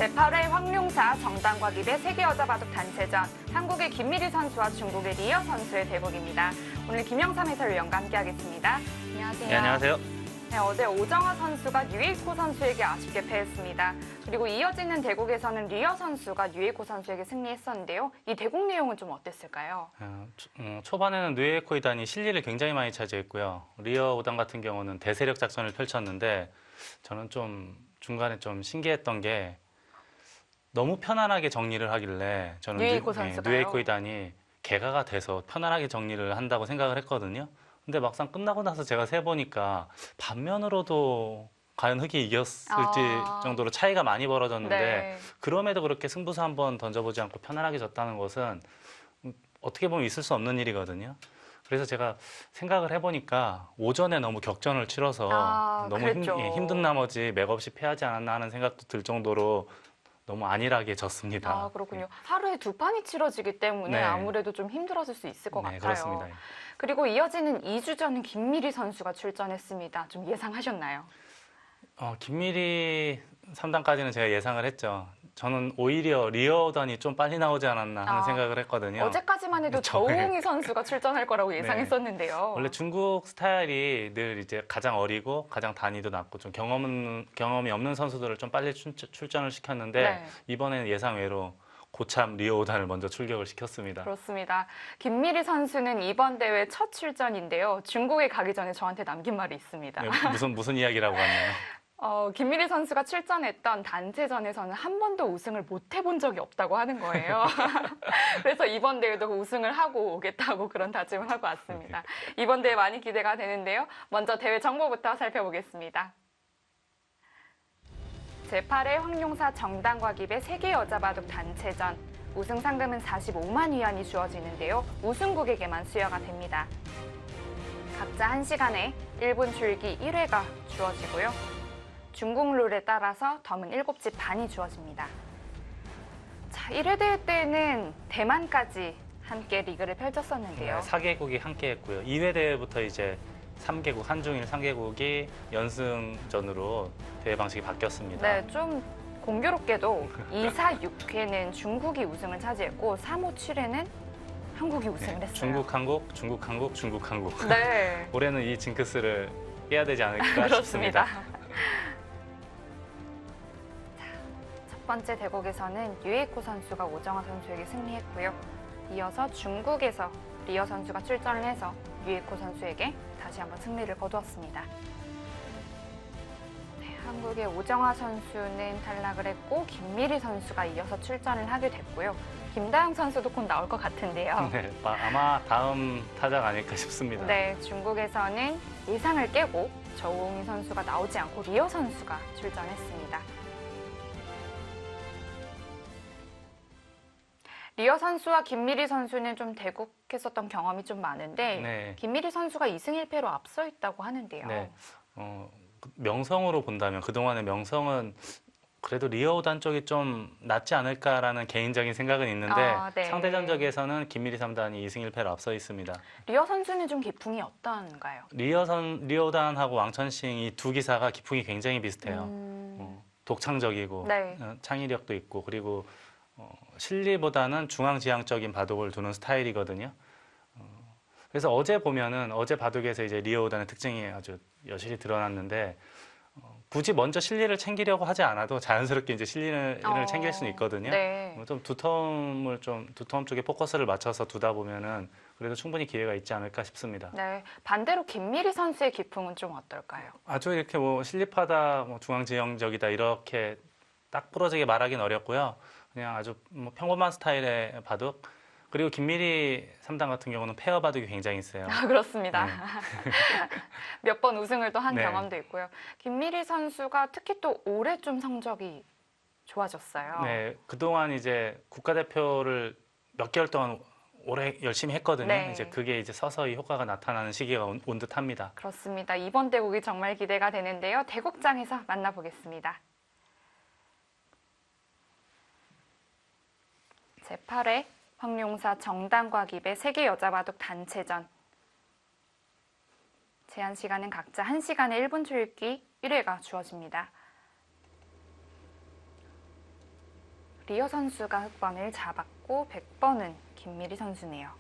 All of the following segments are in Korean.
제8회 황룡사 정당과 기대 세계 여자 바둑 단체전, 한국의 김미리 선수와 중국의 리어 선수의 대국입니다. 오늘 김영삼 해설위원과 함께하겠습니다. 안녕하세요. 네, 안녕하세요. 네, 어제 오정화 선수가 유에이코 선수에게 아쉽게 패했습니다. 그리고 이어지는 대국에서는 리어 선수가 유에이코 선수에게 승리했었는데요. 이 대국 내용은 좀 어땠을까요? 초반에는 누에코 이단이 실리를 굉장히 많이 차지했고요. 리어 오단 같은 경우는 대세력 작전을 펼쳤는데 저는 좀 중간에 좀 신기했던 게 너무 편안하게 정리를 하길래 저는 누에코 이단이 개가가 돼서 편안하게 정리를 한다고 생각을 했거든요. 근데 막상 끝나고 나서 제가 세보니까 반면으로도 과연 흑이 이겼을지 정도로 차이가 많이 벌어졌는데 네. 그럼에도 그렇게 승부수 한번 던져보지 않고 편안하게 졌다는 것은 어떻게 보면 있을 수 없는 일이거든요. 그래서 제가 생각을 해보니까 오전에 너무 격전을 치러서 너무 힘든 나머지 맥없이 패하지 않았나 하는 생각도 들 정도로 너무 안일하게 졌습니다. 그렇군요. 하루에 두 판이 치러지기 때문에 네. 아무래도 좀 힘들었을 수 있을 것 같아요. 그렇습니다. 그리고 이어지는 2주전은 김미리 선수가 출전했습니다. 좀 예상하셨나요? 김미리 3단까지는 제가 예상을 했죠. 저는 오히려 리어단이 좀 빨리 나오지 않았나 하는 생각을 했거든요. 어제까지만 해도 저우홍이 선수가 출전할 거라고 예상했었는데요. 원래 중국 스타일이 늘 이제 가장 어리고 가장 단위도 낮고 좀 경험이 없는 선수들을 좀 빨리 출전을 시켰는데 이번에는 예상외로 고참 리어 오단을 먼저 출격을 시켰습니다. 그렇습니다. 김미리 선수는 이번 대회 첫 출전인데요. 중국에 가기 전에 저한테 남긴 말이 있습니다. 네, 무슨 이야기라고 하나요? 김미리 선수가 출전했던 단체전에서는 한 번도 우승을 못 해본 적이 없다고 하는 거예요. 그래서 이번 대회도 우승을 하고 오겠다고 그런 다짐을 하고 왔습니다. 이번 대회 많이 기대가 되는데요. 먼저 대회 정보부터 살펴보겠습니다. 제8회 황룡사 정당과 기대 세계 여자 바둑 단체전. 우승 상금은 45만 위안이 주어지는데요. 우승국에게만 수여가 됩니다. 각자 1시간에 1분 줄기 1회가 주어지고요. 중국 룰에 따라서 덤은 7집 반이 주어집니다. 자, 1회 대회 때는 대만까지 함께 리그를 펼쳤었는데요. 4개국이 함께 했고요. 2회 대회부터 이제 3개국, 한중일 3개국이 연승전으로 대회 방식이 바뀌었습니다. 네, 좀 공교롭게도 2, 4, 6회는 중국이 우승을 차지했고 3, 5, 7회는 한국이 우승을 했어요. 중국, 한국, 중국, 한국, 중국, 한국. 네. 올해는 이 징크스를 깨야 되지 않을까 그렇습니다. 싶습니다. 첫 번째 대국에서는 유에이코 선수가 오정화 선수에게 승리했고요. 이어서 중국에서 리어 선수가 출전을 해서 유에이코 선수에게 다시 한번 승리를 거두었습니다. 네, 한국의 오정화 선수는 탈락을 했고 김미리 선수가 이어서 출전을 하게 됐고요. 김다영 선수도 곧 나올 것 같은데요. 네, 아마 다음 타자가 아닐까 싶습니다. 네, 중국에서는 예상을 깨고 저우홍이 선수가 나오지 않고 리어 선수가 출전했습니다. 리어 선수와 김미리 선수는 좀 대국했었던 경험이 좀 많은데 김미리 선수가 2승 1패로 앞서 있다고 하는데요. 네, 명성으로 본다면 그동안의 명성은 그래도 리어 오단 쪽이 좀 낫지 않을까라는 개인적인 생각은 있는데 상대 전적에서는 김미리 3단이 2승 1패로 앞서 있습니다. 리어 선수는 좀 기풍이 어떤가요? 리어 오단하고 왕천싱 이 두 기사가 기풍이 굉장히 비슷해요. 독창적이고 창의력도 있고 그리고 실리보다는 중앙지향적인 바둑을 두는 스타일이거든요. 그래서 어제 보면은 어제 바둑에서 이제 리어 오단의 특징이 아주 여실히 드러났는데 굳이 먼저 실리를 챙기려고 하지 않아도 자연스럽게 이제 실리를 챙길 수는 있거든요. 좀 두 텀 쪽에 포커스를 맞춰서 두다 보면은 그래도 충분히 기회가 있지 않을까 싶습니다. 네, 반대로 김미리 선수의 기풍은 좀 어떨까요? 아주 이렇게 실리파다, 중앙지향적이다 이렇게 딱 부러지게 말하기는 어렵고요. 그냥 아주 평범한 스타일의 바둑. 그리고 김미리 3단 같은 경우는 페어 바둑이 굉장히 세요. 그렇습니다. 몇 번 우승을 또 한 경험도 있고요. 김미리 선수가 특히 또 올해 좀 성적이 좋아졌어요. 네, 그동안 이제 국가대표를 몇 개월 동안 오래 열심히 했거든요. 이제 그게 이제 서서히 효과가 나타나는 시기가 온 듯합니다. 그렇습니다. 이번 대국이 정말 기대가 되는데요. 대국장에서 만나보겠습니다. 제8회 황룡사 정당과 기대 세계 여자 바둑 단체전. 제한 시간은 각자 1시간에 1분 줄기 1회가 주어집니다. 리어 선수가 흑번을 잡았고 100번은 김미리 선수네요.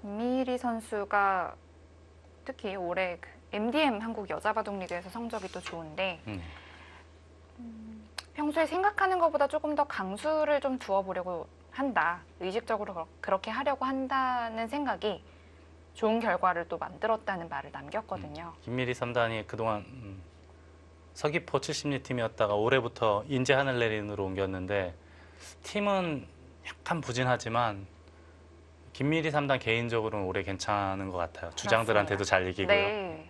김미리 선수가 특히 올해 그 MDM 한국 여자바둑리그에서 성적이 또 좋은데 평소에 생각하는 것보다 조금 더 강수를 좀 두어보려고 한다. 의식적으로 그렇게 하려고 한다는 생각이 좋은 결과를 또 만들었다는 말을 남겼거든요. 김미리 3단이 그동안 서귀포 70리 팀이었다가 올해부터 인제 하늘내린으로 옮겼는데 팀은 약간 부진하지만 김미리 3단 개인적으로는 올해 괜찮은 것 같아요. 주장들한테도 잘 이기고요. 네.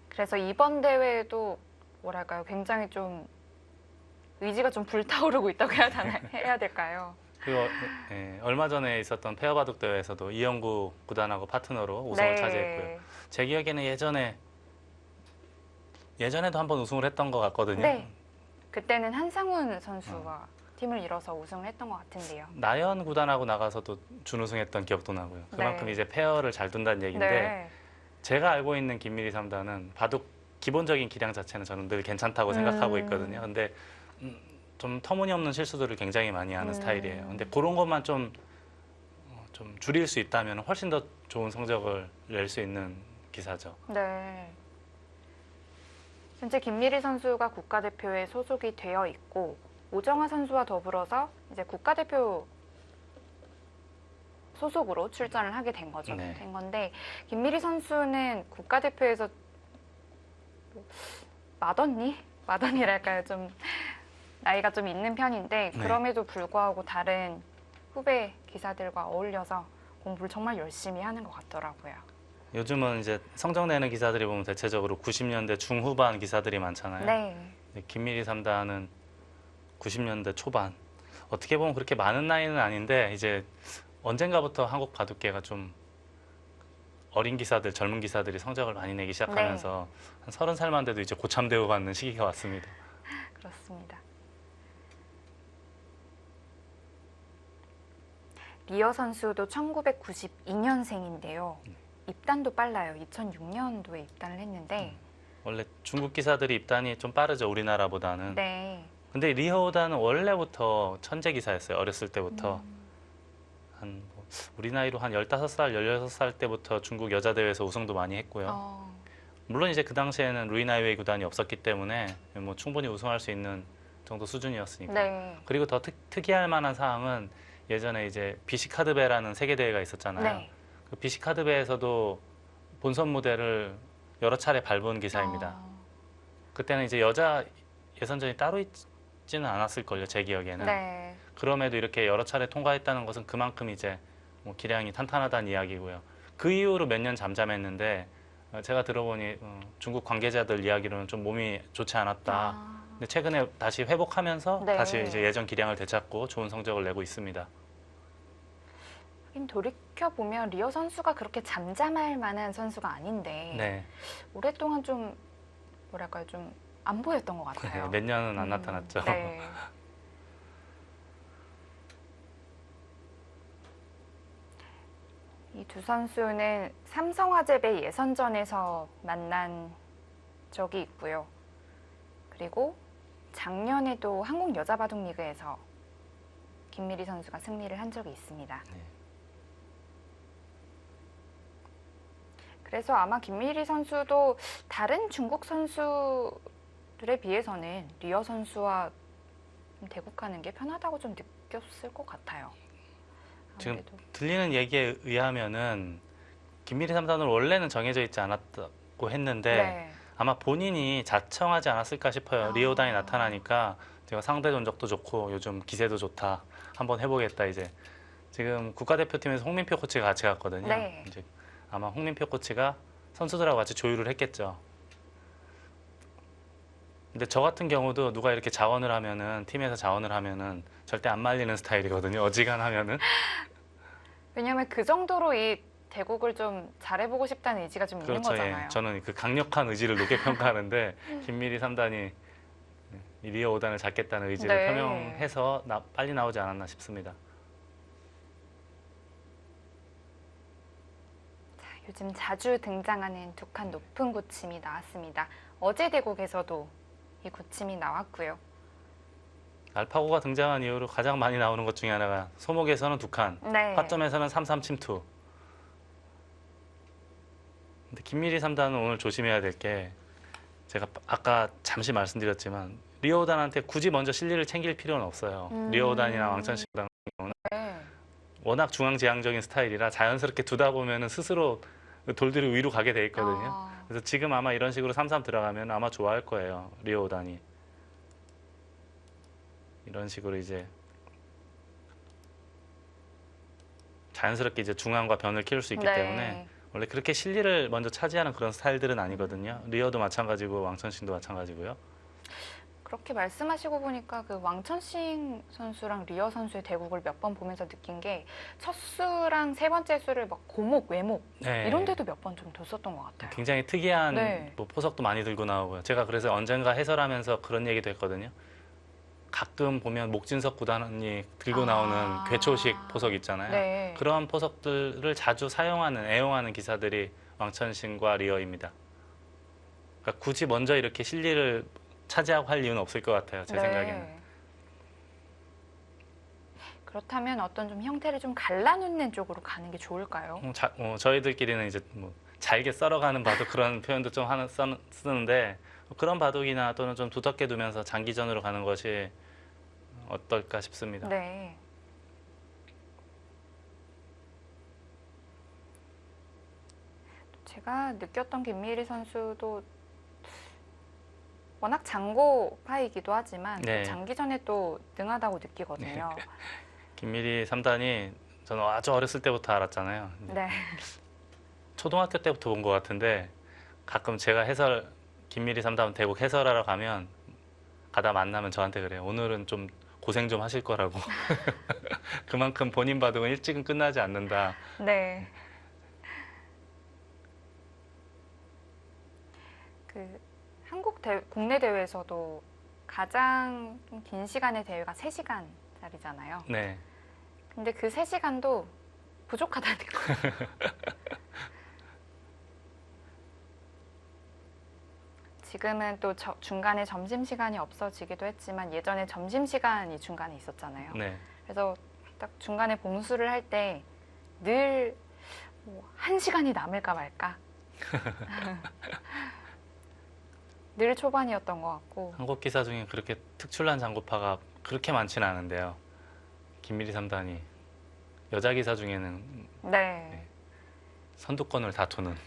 그래서 이번 대회에도 뭐랄까요, 굉장히 좀 의지가 좀 불타오르고 있다고 해야 될까요? 그리고 얼마 전에 있었던 페어바둑 대회에서도 이영구 구단하고 파트너로 우승을 차지했고요. 제 기억에는 예전에도 한번 우승을 했던 것 같거든요. 네. 그때는 한상훈 선수와 팀을 이뤄서 우승을 했던 것 같은데요. 나연 구단하고 나가서도 준우승했던 기억도 나고요. 그만큼 이제 페어를 잘 둔다는 얘기인데 제가 알고 있는 김미리 3단은 바둑 기본적인 기량 자체는 저는 늘 괜찮다고 생각하고 있거든요. 근데 좀 터무니없는 실수들을 굉장히 많이 하는 스타일이에요. 근데 그런 것만 좀 줄일 수 있다면 훨씬 더 좋은 성적을 낼 수 있는 기사죠. 네. 현재 김미리 선수가 국가대표에 소속이 되어 있고 오정아 선수와 더불어서 이제 국가대표 소속으로 출전을 하게 된 거죠. 네. 된 건데 김미리 선수는 국가대표에서 마더니랄까요? 좀 나이가 좀 있는 편인데 그럼에도 불구하고 다른 후배 기사들과 어울려서 공부를 정말 열심히 하는 것 같더라고요. 요즘은 이제 성적 내는 기사들이 보면 대체적으로 90년대 중후반 기사들이 많잖아요. 네. 김미리 3단은 90년대 초반. 어떻게 보면 그렇게 많은 나이는 아닌데 이제 언젠가부터 한국 바둑계가 좀 어린 기사들, 젊은 기사들이 성적을 많이 내기 시작하면서 한 30살만 돼도 이제 고참 대우받는 시기가 왔습니다. 그렇습니다. 리어 선수도 1992년생인데요. 입단도 빨라요. 2006년도에 입단을 했는데 원래 중국 기사들이 입단이 좀 빠르죠, 우리나라보다는. 네. 근데 리허우다는 원래부터 천재 기사였어요. 어렸을 때부터. 우리 나이로 한 15살, 16살 때부터 중국 여자 대회에서 우승도 많이 했고요. 물론 이제 그 당시에는 루이나이웨이 구단이 없었기 때문에 뭐 충분히 우승할 수 있는 정도 수준이었으니까. 네. 그리고 더 특이할 만한 사항은 예전에 이제 비시카드배라는 세계 대회가 있었잖아요. 네. 그 비시카드배에서도 본선 무대를 여러 차례 밟은 기사입니다. 그때는 이제 여자 예선전이 따로 있지는 않았을걸요, 제 기억에는. 네. 그럼에도 이렇게 여러 차례 통과했다는 것은 그만큼 이제 뭐 기량이 탄탄하다는 이야기고요. 그 이후로 몇 년 잠잠했는데 제가 들어보니 중국 관계자들 이야기로는 좀 몸이 좋지 않았다. 근데 최근에 다시 회복하면서 다시 이제 예전 기량을 되찾고 좋은 성적을 내고 있습니다. 돌이켜 보면 리어 선수가 그렇게 잠잠할 만한 선수가 아닌데 오랫동안 좀 뭐랄까요, 좀 안 보였던 것 같아요. 몇 년은 안 나타났죠. 네. 이 두 선수는 삼성화재배 예선전에서 만난 적이 있고요. 그리고 작년에도 한국 여자바둑리그에서 김미리 선수가 승리를 한 적이 있습니다. 그래서 아마 김미리 선수도 다른 중국 선수들에 비해서는 리어 선수와 대국하는 게 편하다고 좀 느꼈을 것 같아요. 지금 들리는 얘기에 의하면은 김미리 3단은 원래는 정해져 있지 않았다고 했는데 아마 본인이 자청하지 않았을까 싶어요. 리오단이 나타나니까 제가 상대 전적도 좋고 요즘 기세도 좋다. 한번 해보겠다 이제. 지금 국가대표팀에서 홍민표 코치가 같이 갔거든요. 이제 아마 홍민표 코치가 선수들하고 같이 조율을 했겠죠. 근데 저 같은 경우도 누가 이렇게 자원을 하면은 팀에서 자원을 하면은 절대 안 말리는 스타일이거든요. 어지간하면은. 왜냐하면 그 정도로 이 대국을 좀 잘해보고 싶다는 의지가 좀 있는 거잖아요. 저는 그 강력한 의지를 높게 평가하는데 김미리 3단이 리어 5단을 잡겠다는 의지를 표명해서 빨리 나오지 않았나 싶습니다. 자, 요즘 자주 등장하는 두 칸 높은 고침이 나왔습니다. 어제 대국에서도 이 고침이 나왔고요. 알파고가 등장한 이후로 가장 많이 나오는 것 중에 하나가 소목에서는 두 칸, 네. 화점에서는 3-3 침투. 근데 김미리 3단은 오늘 조심해야 될 게 제가 아까 잠시 말씀드렸지만 리오단한테 굳이 먼저 실리를 챙길 필요는 없어요. 리오단이나 왕천식 같은 경우는 네. 워낙 중앙지향적인 스타일이라 자연스럽게 두다 보면은 스스로 돌들이 위로 가게 돼 있거든요. 그래서 지금 아마 이런 식으로 3-3 들어가면 아마 좋아할 거예요. 리오단이. 이런 식으로 이제 자연스럽게 이제 중앙과 변을 키울 수 있기 네. 때문에 원래 그렇게 실리를 먼저 차지하는 그런 스타일들은 아니거든요. 리어도 마찬가지고 왕천신도 마찬가지고요. 그렇게 말씀하시고 보니까 그 왕천식 선수랑 리어 선수의 대국을 몇 번 보면서 느낀 게 첫 수랑 세 번째 수를 막 고목, 외목 네. 이런 데도 몇 번 좀 뒀었던 것 같아요. 굉장히 특이한 네. 뭐 포석도 많이 들고 나오고요. 제가 그래서 언젠가 해설하면서 그런 얘기도 했거든요. 가끔 보면 목진석 구단이 들고 나오는 괴초식 포석 있잖아요. 네. 그런 포석들을 자주 사용하는, 애용하는 기사들이 왕천신과 리어입니다. 그러니까 굳이 먼저 이렇게 실리를 차지하고 할 이유는 없을 것 같아요. 제 네. 생각에는. 그렇다면 어떤 좀 형태를 좀 갈라놓는 쪽으로 가는 게 좋을까요? 저희들끼리는 이제 뭐 잘게 썰어가는 바둑 그런 표현도 좀 쓰는데 그런 바둑이나 또는 좀 두텁게 두면서 장기전으로 가는 것이 어떨까 싶습니다. 네. 제가 느꼈던 김미리 선수도 워낙 장고파이기도 하지만 네. 장기전에 또 능하다고 느끼거든요. 김미리 3단이 저는 아주 어렸을 때부터 알았잖아요. 네. 초등학교 때부터 본 것 같은데 가끔 제가 김미리 3단 대국 해설하러 가면 가다 만나면 저한테 그래요. 오늘은 좀 고생 좀 하실 거라고. 그만큼 본인 바둑은 일찍은 끝나지 않는다. 네. 국내 대회에서도 가장 좀 긴 시간의 대회가 3시간짜리잖아요. 네. 근데 그 3시간도 부족하다는 거예요. 지금은 또 중간에 점심시간이 없어지기도 했지만 예전에 점심시간이 중간에 있었잖아요. 네. 그래서 딱 중간에 봉수를 할 때 늘 1시간이 남을까 말까 늘 초반이었던 것 같고. 한국 기사 중에 그렇게 특출난 장구파가 그렇게 많지는 않은데요. 김미리 3단이 여자 기사 중에는 네. 선두권을 다투는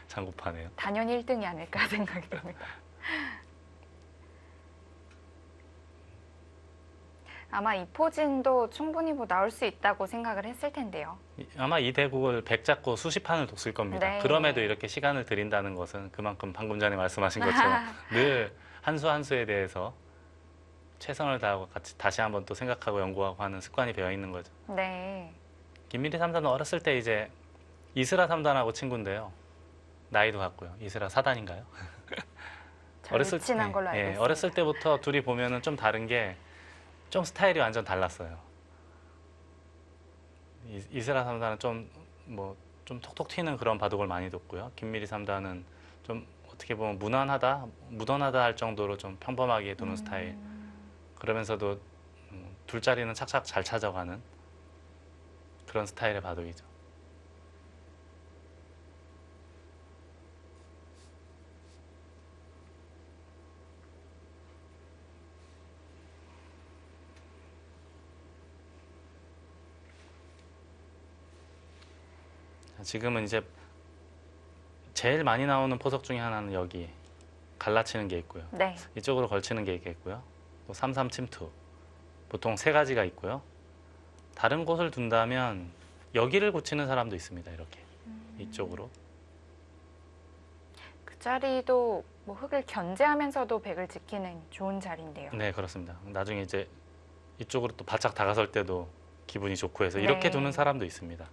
장구파네요. 단연 1등이 아닐까 생각이 듭니다. 아마 이 포진도 충분히 나올 수 있다고 생각을 했을 텐데요. 아마 이 대국을 100 잡고 수십 판을 뒀을 겁니다. 네. 그럼에도 이렇게 시간을 들인다는 것은 그만큼 방금 전에 말씀하신 것처럼 늘 한 수 한 수에 대해서 최선을 다하고 다시 한번 또 생각하고 연구하고 하는 습관이 배어 있는 거죠. 네. 김미리 3단은 어렸을 때 이제 이스라 3단하고 친구인데요. 나이도 같고요. 이스라 4단인가요? 어렸을 친한 걸로 알고 있습니다. 어렸을 때부터 둘이 보면은 좀 다른 게 좀 스타일이 완전 달랐어요. 이스라 3단은 좀 톡톡 튀는 그런 바둑을 많이 뒀고요. 김미리 3단은 좀 어떻게 보면 무던하다 할 정도로 좀 평범하게 두는 스타일. 그러면서도 둘 자리는 착착 잘 찾아가는 그런 스타일의 바둑이죠. 지금은 이제 제일 많이 나오는 포석 중에 하나는 여기 갈라치는 게 있고요. 네. 이쪽으로 걸치는 게 있겠고요. 또 3-3 침투. 보통 3가지가 있고요. 다른 곳을 둔다면 여기를 고치는 사람도 있습니다. 이렇게 이쪽으로. 그 자리도 흙을 견제하면서도 백을 지키는 좋은 자리인데요. 네, 그렇습니다. 나중에 이제 이쪽으로 또 바짝 다가설 때도 기분이 좋고 해서 이렇게 두는 사람도 있습니다.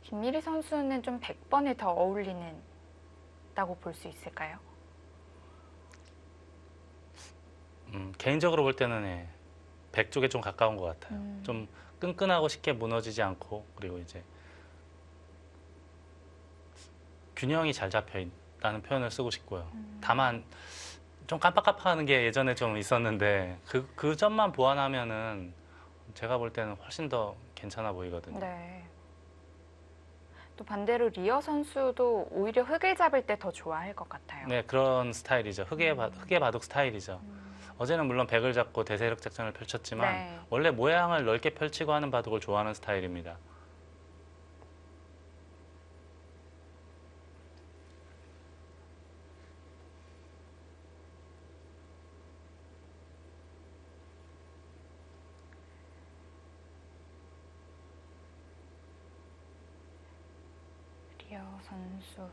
김미리 선수는 좀 100번에 더 어울리는다고 볼 수 있을까요? 개인적으로 볼 때는 예, 100 쪽에 좀 가까운 것 같아요. 좀 끈끈하고 쉽게 무너지지 않고 그리고 이제 균형이 잘 잡혀 있다는 표현을 쓰고 싶고요. 다만 좀 깜빡깜빡하는 게 예전에 좀 있었는데 그 점만 보완하면은 제가 볼 때는 훨씬 더 괜찮아 보이거든요. 네. 또 반대로 리어 선수도 오히려 흙을 잡을 때 더 좋아할 것 같아요. 네, 그런 스타일이죠. 흙의 바둑 스타일이죠. 어제는 물론 100을 잡고 대세력 작전을 펼쳤지만 네. 원래 모양을 넓게 펼치고 하는 바둑을 좋아하는 스타일입니다. 리어 선수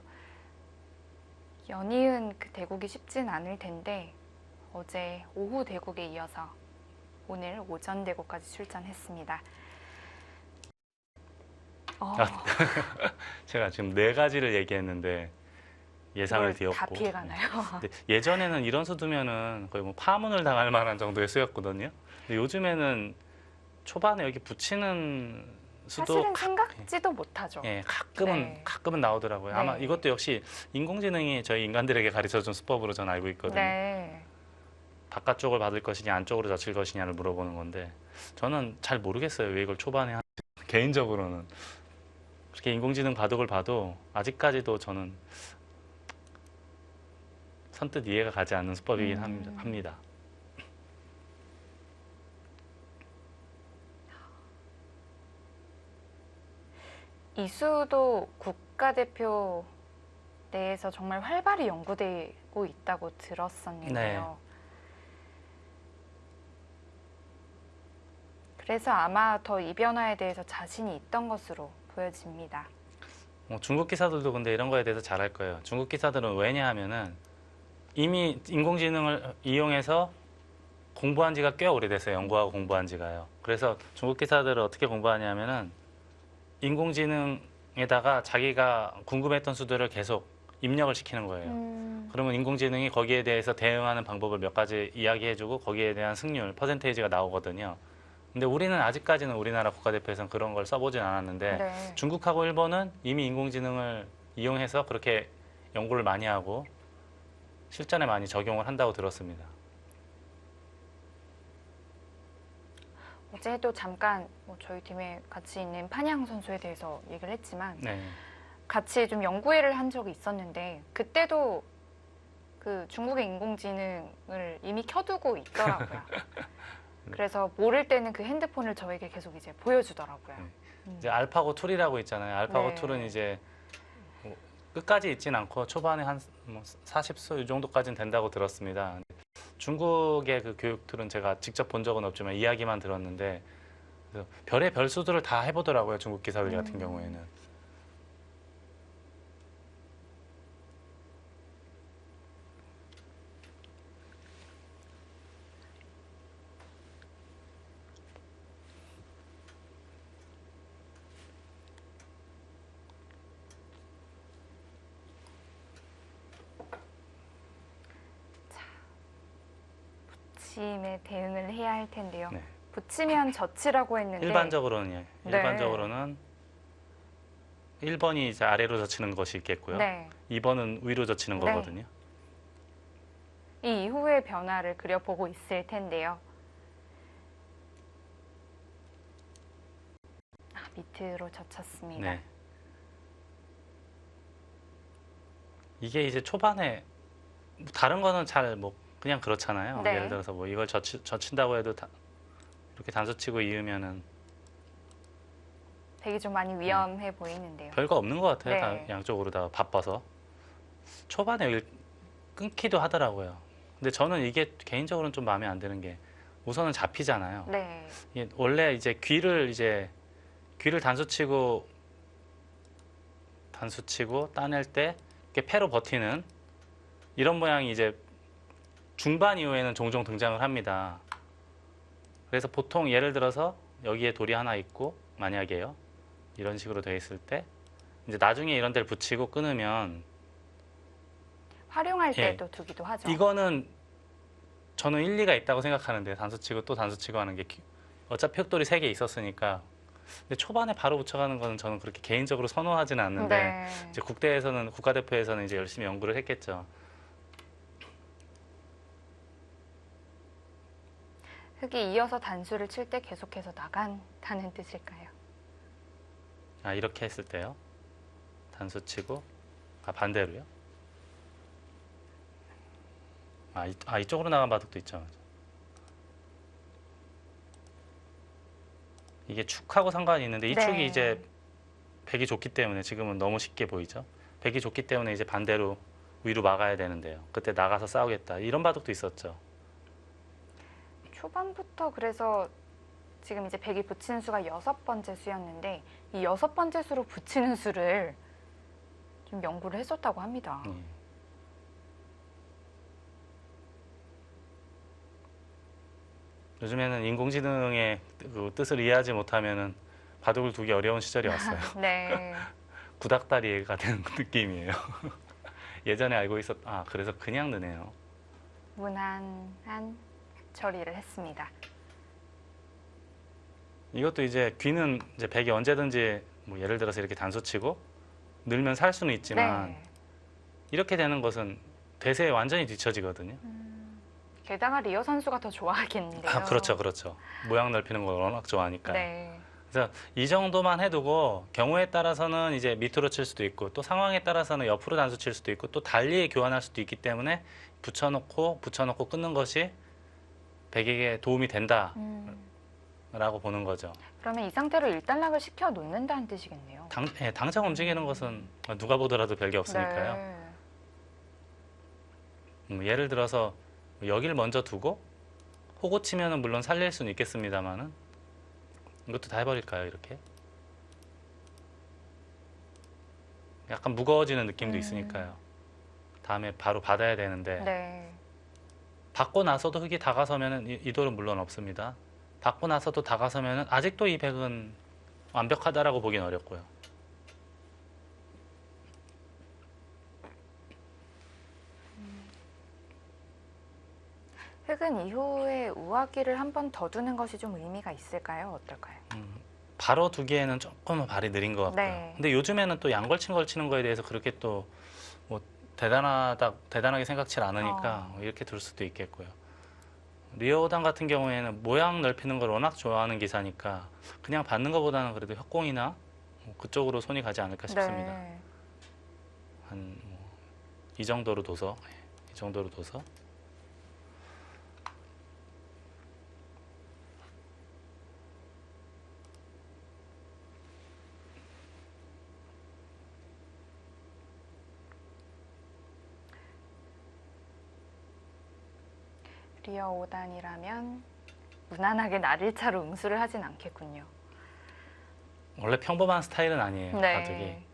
연이은 그 대국이 쉽진 않을 텐데 어제 오후 대국에 이어서 오늘 오전 대국까지 출전했습니다. 제가 지금 4가지를 얘기했는데 예상을 다 뒤엎고 피해가나요? 근데 예전에는 이런 수 두면은 거의 뭐 파문을 당할 만한 정도의 수였거든요. 근데 요즘에는 초반에 여기 붙이는 수도 사실은 생각지도 못하죠. 예, 네. 가끔은 나오더라고요. 네. 아마 이것도 역시 인공지능이 저희 인간들에게 가르쳐준 수법으로 저는 알고 있거든요. 네. 바깥쪽을 받을 것이냐 안쪽으로 젖힐 것이냐를 물어보는 건데 저는 잘 모르겠어요. 왜 이걸 초반에 하는지. 개인적으로는 그렇게 인공지능 바둑을 봐도 아직까지도 저는 선뜻 이해가 가지 않는 수법이긴 합니다. 이수도 국가대표 내에서 정말 활발히 연구되고 있다고 들었었는데요. 그래서 아마 더 이 변화에 대해서 자신이 있던 것으로 보여집니다. 중국 기사들도 근데 이런 거에 대해서 잘할 거예요. 중국 기사들은 왜냐하면은 이미 인공지능을 이용해서 공부한 지가 꽤 오래됐어요. 연구하고 공부한 지가요. 그래서 중국 기사들은 어떻게 공부하냐면은 인공지능에다가 자기가 궁금했던 수들을 계속 입력을 시키는 거예요. 그러면 인공지능이 거기에 대해서 대응하는 방법을 몇 가지 이야기해주고 거기에 대한 승률, 퍼센테이지가 나오거든요. 근데 우리는 아직까지는 우리나라 국가대표에서는 그런 걸 써보진 않았는데 네. 중국하고 일본은 이미 인공지능을 이용해서 그렇게 연구를 많이 하고 실전에 많이 적용을 한다고 들었습니다. 어제도 잠깐 저희 팀에 같이 있는 판양 선수에 대해서 얘기를 했지만 네. 같이 좀 연구회를 한 적이 있었는데 그때도 그 중국의 인공지능을 이미 켜두고 있더라고요. 그래서 모를 때는 그 핸드폰을 저에게 계속 이제 보여주더라고요. 이제 알파고 툴이라고 있잖아요. 알파고 네. 툴은 이제 뭐 끝까지 있진 않고 초반에 한 40수 이 정도까지는 된다고 들었습니다. 중국의 그 교육 툴은 제가 직접 본 적은 없지만 이야기만 들었는데 그래서 별의 별 수들을 다 해보더라고요. 중국 기사들 같은 경우에는. 부침에 대응을 해야 할 텐데요. 네. 부치면 젖히라고 했는데 일반적으로는 예. 네. 일반적으로는 1번이 이제 아래로 젖히는 것이 있겠고요. 네. 2번은 위로 젖히는 네. 거거든요. 이 이후의 변화를 그려보고 있을 텐데요. 밑으로 젖혔습니다. 네. 이게 이제 초반에 다른 거는 잘 뭐 그냥 그렇잖아요. 네. 예를 들어서 뭐 이걸 젖힌다고 해도 이렇게 단수 치고 이으면은 되게 좀 많이 위험해 보이는데요. 별거 없는 것 같아요. 네. 다 양쪽으로 다 바빠서 초반에 끊기도 하더라고요. 근데 저는 이게 개인적으로는 좀 마음에 안 드는 게 우선은 잡히잖아요. 네. 이게 원래 이제 귀를 단수 치고 따낼 때 이렇게 패로 버티는 이런 모양이 이제 중반 이후에는 종종 등장을 합니다. 그래서 보통 예를 들어서 여기에 돌이 하나 있고 만약에요. 이런 식으로 돼 있을 때 이제 나중에 이런 데를 붙이고 끊으면 활용할 예. 때도 두기도 하죠. 이거는 저는 일리가 있다고 생각하는데 단수치고 또 단수치고 하는 게 어차피 흑돌이 3개 있었으니까. 근데 초반에 바로 붙여가는 거는 저는 그렇게 개인적으로 선호하지는 않는데 네. 이제 국대에서는 국가대표에서는 이제 열심히 연구를 했겠죠. 흑이 이어서 단수를 칠 때 계속해서 나간다는 뜻일까요? 아, 이렇게 했을 때요. 단수치고 반대로요. 이쪽으로 나간 바둑도 있죠. 이게 축하고 상관이 있는데 이 네. 축이 이제 백이 좋기 때문에 지금은 너무 쉽게 보이죠. 백이 좋기 때문에 이제 반대로 위로 막아야 되는데요. 그때 나가서 싸우겠다. 이런 바둑도 있었죠. 초반부터 그래서 지금 이제 백이 붙이는 수가 6번째 수였는데 이 6번째 수로 붙이는 수를 좀 연구를 했었다고 합니다. 요즘에는 인공지능의 그 뜻을 이해하지 못하면은 바둑을 두기 어려운 시절이 왔어요. 네. 구닥다리가 된 느낌이에요. 예전에 알고 그래서 그냥 느네요. 무난한 처리를 했습니다. 이것도 이제 귀는 이제 백이 언제든지 뭐 예를 들어서 이렇게 단수치고 늘면 살 수는 있지만 네. 이렇게 되는 것은 대세에 완전히 뒤처지거든요. 게다가 리어 선수가 더 좋아하겠는데요. 그렇죠, 그렇죠. 모양 넓히는 걸 워낙 좋아하니까. 네. 그래서 이 정도만 해두고 경우에 따라서는 이제 밑으로 칠 수도 있고 또 상황에 따라서는 옆으로 단수 칠 수도 있고 또 달리 교환할 수도 있기 때문에 붙여놓고 끊는 것이 백에게 도움이 된다라고 보는 거죠. 그러면 이 상태로 일단락을 시켜 놓는다는 뜻이겠네요. 당장 움직이는 것은 누가 보더라도 별게 없으니까요. 네. 예를 들어서 여기를 먼저 두고 호구 치면은 물론 살릴 수는 있겠습니다만은 이것도 다 해버릴까요? 이렇게 약간 무거워지는 느낌도 있으니까요. 다음에 바로 받아야 되는데 네. 받고 나서도 흑이 다가서면은 이 돌은 물론 없습니다. 받고 나서도 다가서면은 아직도 이 백은 완벽하다라고 보긴 어렵고요. 흑은 이후에 우아기를 한 번 더 두는 것이 좀 의미가 있을까요? 어떨까요? 바로 두기에는 조금 발이 느린 것 같고요. 네. 근데 요즘에는 또 양걸친 걸치는 거에 대해서 그렇게 또 뭐 대단하게 생각치 않으니까 이렇게 둘 수도 있겠고요. 리어오단 같은 경우에는 모양 넓히는 걸 워낙 좋아하는 기사니까 그냥 받는 것보다는 그래도 협공이나 그쪽으로 손이 가지 않을까 싶습니다. 네. 한 이 정도로 둬서 리어 5단이라면 무난하게 날일차로 응수를 하진 않겠군요. 원래 평범한 스타일은 아니에요. 네. 바둑이.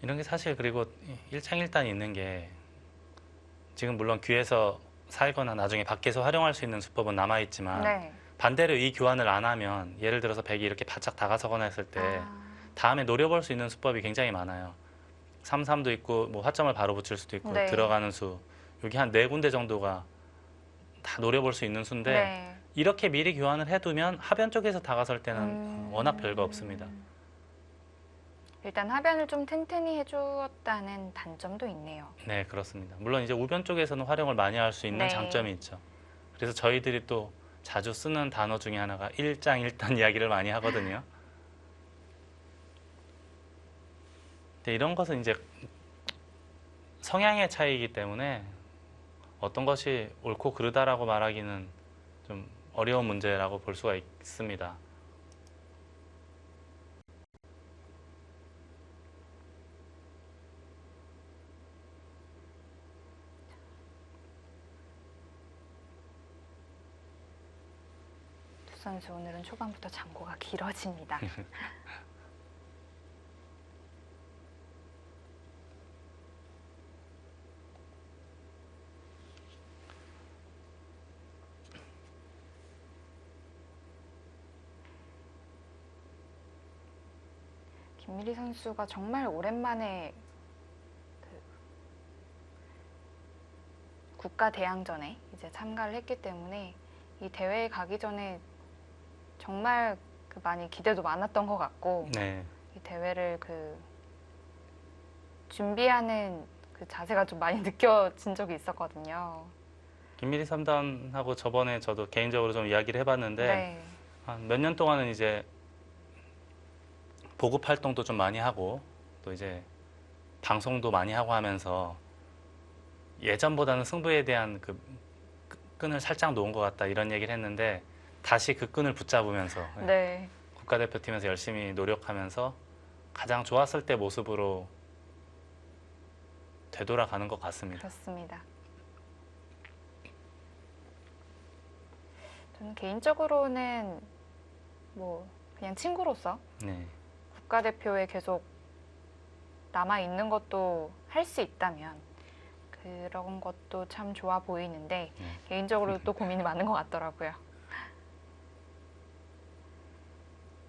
이런 게 사실 그리고 일창일단이 있는 게 지금 물론 귀에서 살거나 나중에 밖에서 활용할 수 있는 수법은 남아있지만 네. 반대로 이 교환을 안 하면 예를 들어서 백이 이렇게 바짝 다가서거나 했을 때 다음에 노려볼 수 있는 수법이 굉장히 많아요. 3-3도 있고 뭐 화점을 바로 붙일 수도 있고 네. 들어가는 수 여기 한 4군데 정도가 다 노려볼 수 있는 수인데 네. 이렇게 미리 교환을 해두면 하변 쪽에서 다가설 때는 워낙 별거 없습니다. 일단 하변을 좀 튼튼히 해주었다는 단점도 있네요. 네, 그렇습니다. 물론 이제 우변 쪽에서는 활용을 많이 할 수 있는 네. 장점이 있죠. 그래서 저희들이 또 자주 쓰는 단어 중에 하나가 일장일단 이야기를 많이 하거든요. 근데 이런 것은 이제 성향의 차이이기 때문에 어떤 것이 옳고 그르다라고 말하기는 좀 어려운 문제라고 볼 수가 있습니다. 두 선수 오늘은 초반부터 장고가 길어집니다. 김미리 선수가 정말 오랜만에 그 국가 대항전에 이제 참가를 했기 때문에 이 대회에 가기 전에 정말 그 많이 기대도 많았던 것 같고 네. 이 대회를 그 준비하는 그 자세가 좀 많이 느껴진 적이 있었거든요. 김미리 3단하고 저번에 저도 개인적으로 좀 이야기를 해봤는데 네. 한 몇 년 동안은 이제 보급 활동도 좀 많이 하고 또 이제 방송도 많이 하고 하면서 예전보다는 승부에 대한 그 끈을 살짝 놓은 것 같다 이런 얘기를 했는데 다시 그 끈을 붙잡으면서 네. 국가대표팀에서 열심히 노력하면서 가장 좋았을 때 모습으로 되돌아가는 것 같습니다. 그렇습니다. 저는 개인적으로는 뭐 그냥 친구로서 네. 국가대표에 계속 남아 있는 것도 할 수 있다면 그런 것도 참 좋아 보이는데 개인적으로 또 고민이 많은 것 같더라고요.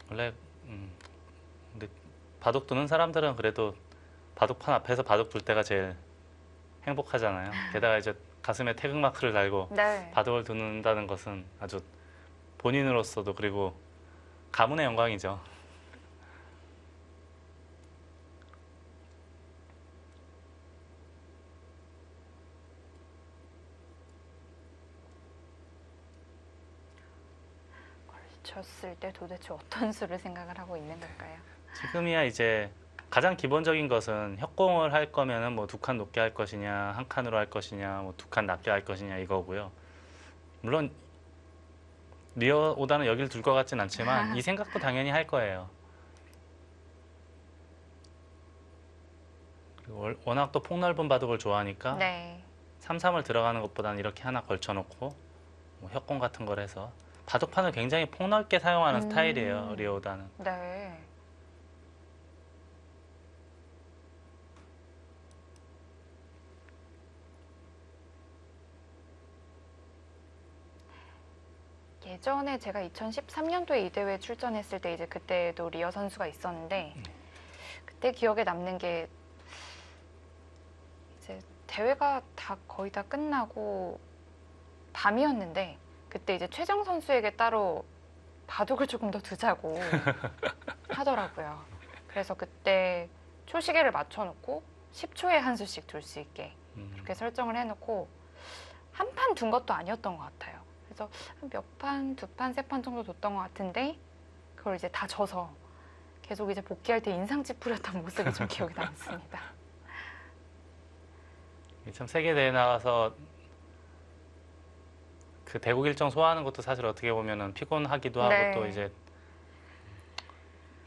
원래 근데 바둑 두는 사람들은 그래도 바둑판 앞에서 바둑 둘 때가 제일 행복하잖아요. 게다가 이제 가슴에 태극마크를 달고 네. 바둑을 두는다는 것은 아주 본인으로서도 그리고 가문의 영광이죠. 걸쳤을 때 도대체 어떤 수를 생각을 하고 있는 걸까요? 지금이야 이제 가장 기본적인 것은 협공을 할 거면은 뭐 2칸 높게 할 것이냐, 한 칸으로 할 것이냐, 뭐 2칸 낮게 할 것이냐 이거고요. 물론 리어 오다는 여기를 둘 것 같진 않지만 이 생각도 당연히 할 거예요. 그리고 워낙 또 폭넓은 바둑을 좋아하니까 네. 3-3을 들어가는 것보다는 이렇게 하나 걸쳐놓고 뭐 협공 같은 걸 해서 바둑판을 굉장히 폭넓게 사용하는 스타일이에요. 리어 오다는. 네. 예전에 제가 2013년도에 이 대회에 출전했을 때 이제 그때도 리어 선수가 있었는데 그때 기억에 남는 게 이제 대회가 다 거의 다 끝나고 밤이었는데 그때 이제 최정 선수에게 따로 바둑을 조금 더 두자고 하더라고요. 그래서 그때 초시계를 맞춰놓고 10초에 한 수씩 둘 수 있게 그렇게 설정을 해놓고 한 판 둔 것도 아니었던 것 같아요. 그래서 몇 판, 2판, 3판 정도 뒀던 것 같은데 그걸 이제 다 져서 계속 이제 복귀할 때 인상 찌푸렸던 모습이 좀 기억에 남습니다. 참 세계 대회 나가서 그 대국 일정 소화하는 것도 사실 어떻게 보면은 피곤하기도 하고 네. 또 이제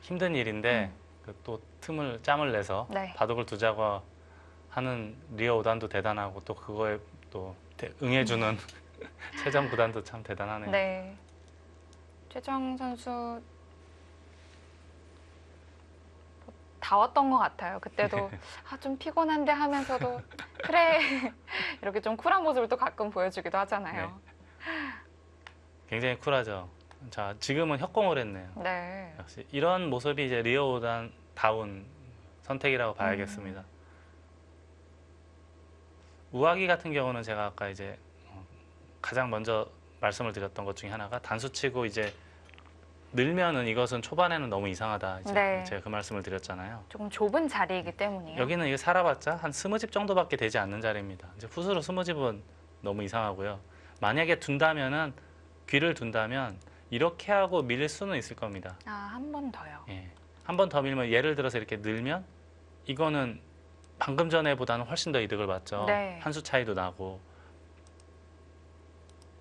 힘든 일인데 그 또 짬을 내서 네. 바둑을 두자고 하는 리어 오단도 대단하고 또 그거에 또 응해주는 최정 구단도 참 대단하네요. 네. 최정 선수 다 왔던 것 같아요. 그때도 좀 피곤한데 하면서도 그래 이렇게 좀 쿨한 모습을 또 가끔 보여주기도 하잖아요. 네. 굉장히 쿨하죠. 자, 지금은 협공을 했네요. 네. 역시 이런 모습이 이제 리어 오단 다운 선택이라고 봐야겠습니다. 우아기 같은 경우는 제가 아까 이제 가장 먼저 말씀을 드렸던 것 중에 하나가 단수치고 이제 늘면은 이것은 초반에는 너무 이상하다. 이제 네. 제가 그 말씀을 드렸잖아요. 조금 좁은 자리이기 때문이에요. 여기는 이게 살아봤자 한 20집 정도밖에 되지 않는 자리입니다. 이제 풋으로 20집은 너무 이상하고요. 만약에 둔다면은 귀를 둔다면 이렇게 하고 밀 수는 있을 겁니다. 한 번 더요. 예. 한 번 더 밀면 예를 들어서 이렇게 늘면 이거는 방금 전에보다는 훨씬 더 이득을 받죠. 네. 한 수 차이도 나고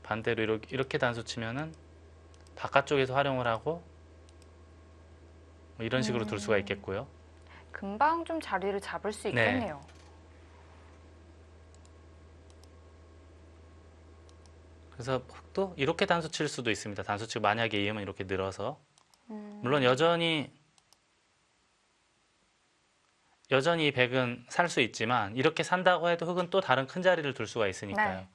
반대로 이렇게 단수 치면은 바깥쪽에서 활용을 하고 뭐 이런 식으로 둘 수가 있겠고요. 금방 좀 자리를 잡을 수 있겠네요. 그래서 흑도 이렇게 단수 칠 수도 있습니다. 단수 치고 만약에 이으면 이렇게 늘어서 물론 여전히 이 백은 살 수 있지만 이렇게 산다고 해도 흑은 또 다른 큰 자리를 둘 수가 있으니까요. 네.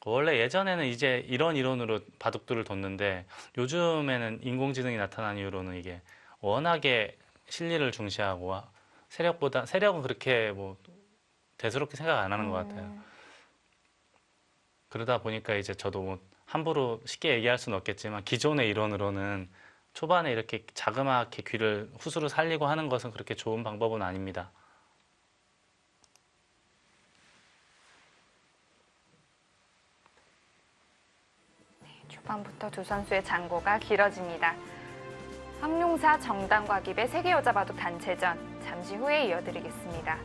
원래 예전에는 이제 이런 이론으로 바둑들을 뒀는데 요즘에는 인공지능이 나타난 이후로는 이게 워낙에 실리를 중시하고 세력은 그렇게 뭐 대수롭게 생각 안 하는 것 같아요. 그러다 보니까 이제 저도 뭐 함부로 쉽게 얘기할 수는 없겠지만 기존의 이론으로는 초반에 이렇게 자그마하게 귀를 후수로 살리고 하는 것은 그렇게 좋은 방법은 아닙니다. 초반부터 두 선수의 장고가 길어집니다. 황룡사 정당과깁의 세계 여자 바둑 단체전 잠시 후에 이어드리겠습니다.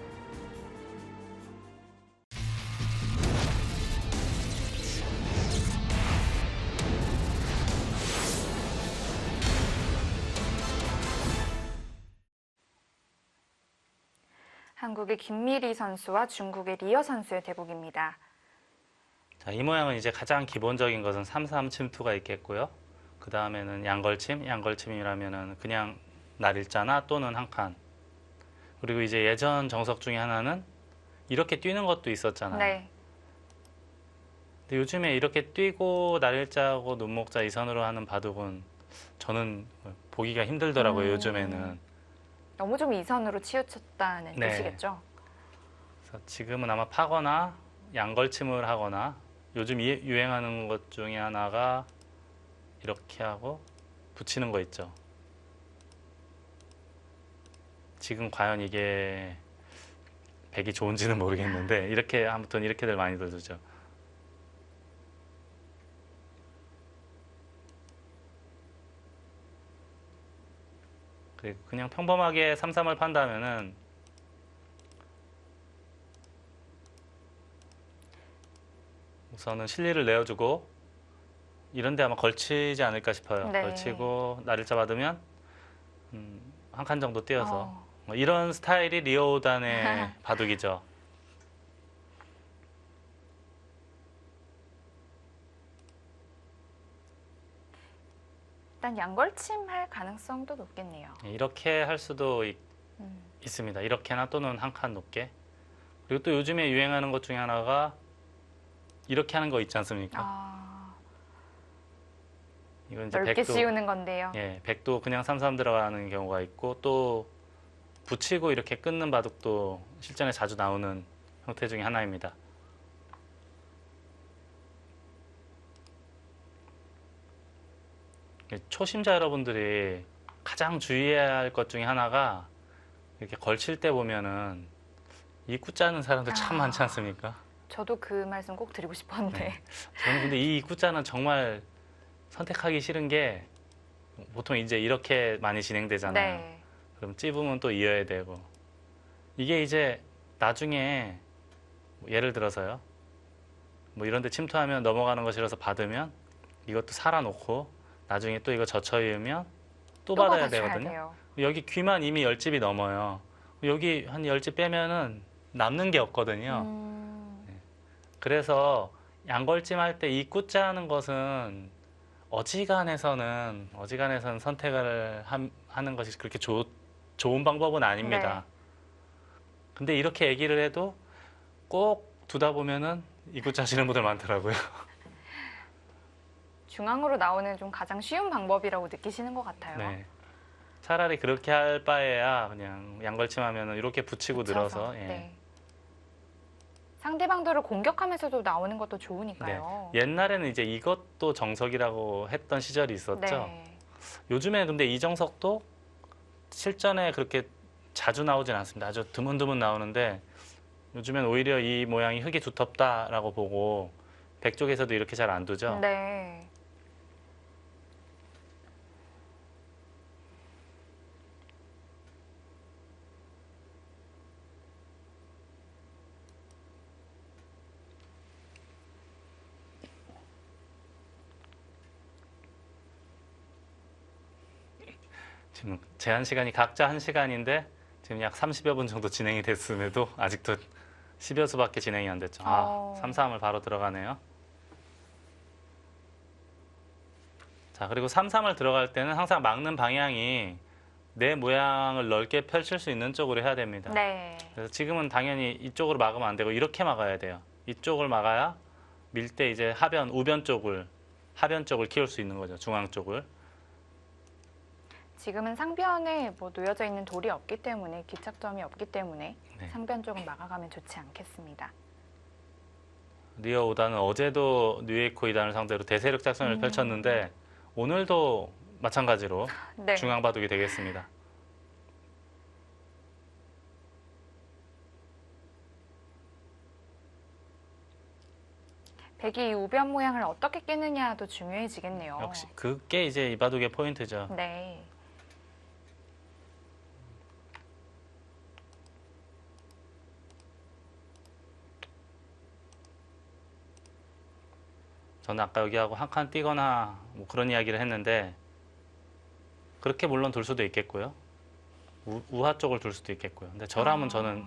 한국의 김미리 선수와 중국의 리어 선수의 대국입니다. 자, 이 모양은 이제 가장 기본적인 것은 3-3 침투가 있겠고요. 그 다음에는 양걸침이라면은 그냥 날일자나 또는 한 칸. 그리고 이제 예전 정석 중에 하나는 이렇게 뛰는 것도 있었잖아요. 네. 근데 요즘에 이렇게 뛰고 날일자하고 눈목자 이 선으로 하는 바둑은 저는 보기가 힘들더라고요, 요즘에는. 너무 좀 이선으로 치우쳤다는 네. 뜻이겠죠? 그래서 지금은 아마 파거나 양걸침을 하거나 요즘 유행하는 것 중에 하나가 이렇게 하고 붙이는 거 있죠. 지금 과연 이게 백이 좋은지는 모르겠는데 이렇게 아무튼 이렇게들 많이들 두죠. 그리고 그냥 평범하게 3-3을 판다면은 우선은 실리를 내어주고 이런데 아마 걸치지 않을까 싶어요. 네. 걸치고 날일자 받으면 한 칸 정도 띄어서 뭐 이런 스타일이 리어오단의 바둑이죠. 일단 양걸침 할 가능성도 높겠네요. 이렇게 할 수도 있습니다. 이렇게나 또는 한 칸 높게. 그리고 또 요즘에 유행하는 것 중에 하나가 이렇게 하는 거 있지 않습니까? 이건 이제 넓게 씌우는 건데요. 예, 백도 그냥 3-3 들어가는 경우가 있고 또 붙이고 이렇게 끊는 바둑도 실전에 자주 나오는 형태 중에 하나입니다. 초심자 여러분들이 가장 주의해야 할 것 중에 하나가 이렇게 걸칠 때 보면은 입구 짜는 사람들 참 많지 않습니까? 저도 그 말씀 꼭 드리고 싶었는데. 네. 저는 근데 이 입구 짜는 정말 선택하기 싫은 게 보통 이제 이렇게 많이 진행되잖아요. 네. 그럼 찝으면 또 이어야 되고 이게 이제 나중에 예를 들어서요. 뭐 이런 데 침투하면 넘어가는 거 싫어서 받으면 이것도 살아놓고 나중에 또 이거 젖혀 이으면 또 받아야 되거든요. 돼요. 여기 귀만 이미 10집이 넘어요. 여기 한 10집 빼면은 남는 게 없거든요. 그래서 양걸침 할 때 이 꾸자 하는 것은 어지간해서는 선택을 하는 것이 그렇게 좋은 방법은 아닙니다. 네. 근데 이렇게 얘기를 해도 꼭 두다 보면은 이 꾸자 하시는 분들 많더라고요. 중앙으로 나오는 좀 가장 쉬운 방법이라고 느끼시는 것 같아요. 네. 차라리 그렇게 할 바에야 그냥 양걸침 하면은 이렇게 붙이고 늘어서. 예. 네. 상대방들을 공격하면서도 나오는 것도 좋으니까요. 네. 옛날에는 이제 이것도 정석이라고 했던 시절이 있었죠. 네. 요즘에 근데 이 정석도 실전에 그렇게 자주 나오진 않습니다. 아주 드문드문 나오는데 요즘엔 오히려 이 모양이 흙이 두텁다라고 보고 백 쪽에서도 이렇게 잘 안 두죠. 네. 지금 제한 시간이 각자 1시간인데 지금 약 30여 분 정도 진행이 됐음에도 아직도 10여 수밖에 진행이 안 됐죠. 3-3을 바로 들어가네요. 자, 그리고 3-3을 들어갈 때는 항상 막는 방향이 내 모양을 넓게 펼칠 수 있는 쪽으로 해야 됩니다. 네. 그래서 지금은 당연히 이쪽으로 막으면 안 되고 이렇게 막아야 돼요. 이쪽을 막아야 밀 때 이제 하변 쪽을 키울 수 있는 거죠. 중앙 쪽을. 지금은 상변에 뭐 놓여져 있는 돌이 없기 때문에 기착점이 없기 때문에 네. 상변 쪽은 막아가면 좋지 않겠습니다. 리어 5단은 어제도 뉴에이코 2단을 상대로 대세력 작전을 펼쳤는데 오늘도 마찬가지로 네. 중앙 바둑이 되겠습니다. 백이 이 우변 모양을 어떻게 깨느냐도 중요해지겠네요. 역시 그게 이제 이 바둑의 포인트죠. 네. 저는 아까 여기하고 한 칸 띄거나 뭐 그런 이야기를 했는데 그렇게 물론 둘 수도 있겠고요. 우하 쪽을 둘 수도 있겠고요. 근데 저라면 저는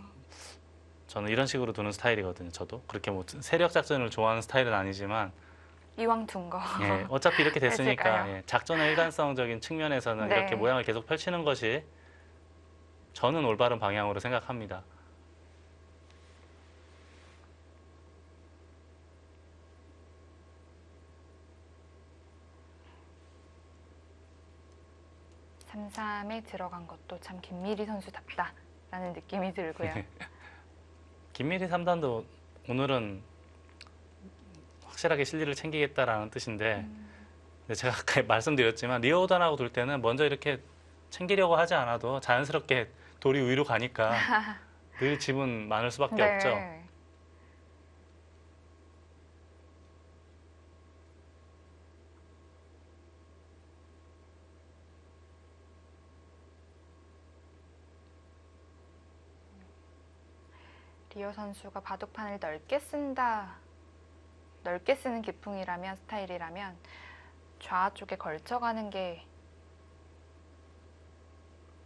이런 식으로 두는 스타일이거든요. 저도 그렇게 뭐 세력 작전을 좋아하는 스타일은 아니지만 이왕 둔 거. 예, 어차피 이렇게 됐으니까 됐을까요? 예, 작전의 일관성적인 측면에서는 네. 이렇게 모양을 계속 펼치는 것이 저는 올바른 방향으로 생각합니다. 삼삼에 들어간 것도 참 김미리 선수답다라는 느낌이 들고요. 김미리 3단도 오늘은 확실하게 실리를 챙기겠다라는 뜻인데 근데 제가 아까 말씀드렸지만 리어 5단하고 둘 때는 먼저 이렇게 챙기려고 하지 않아도 자연스럽게 돌이 위로 가니까 늘 집은 많을 수밖에 네. 없죠. 리어 선수가 바둑판을 넓게 쓰는 기풍이라면 스타일이라면 좌 쪽에 걸쳐가는 게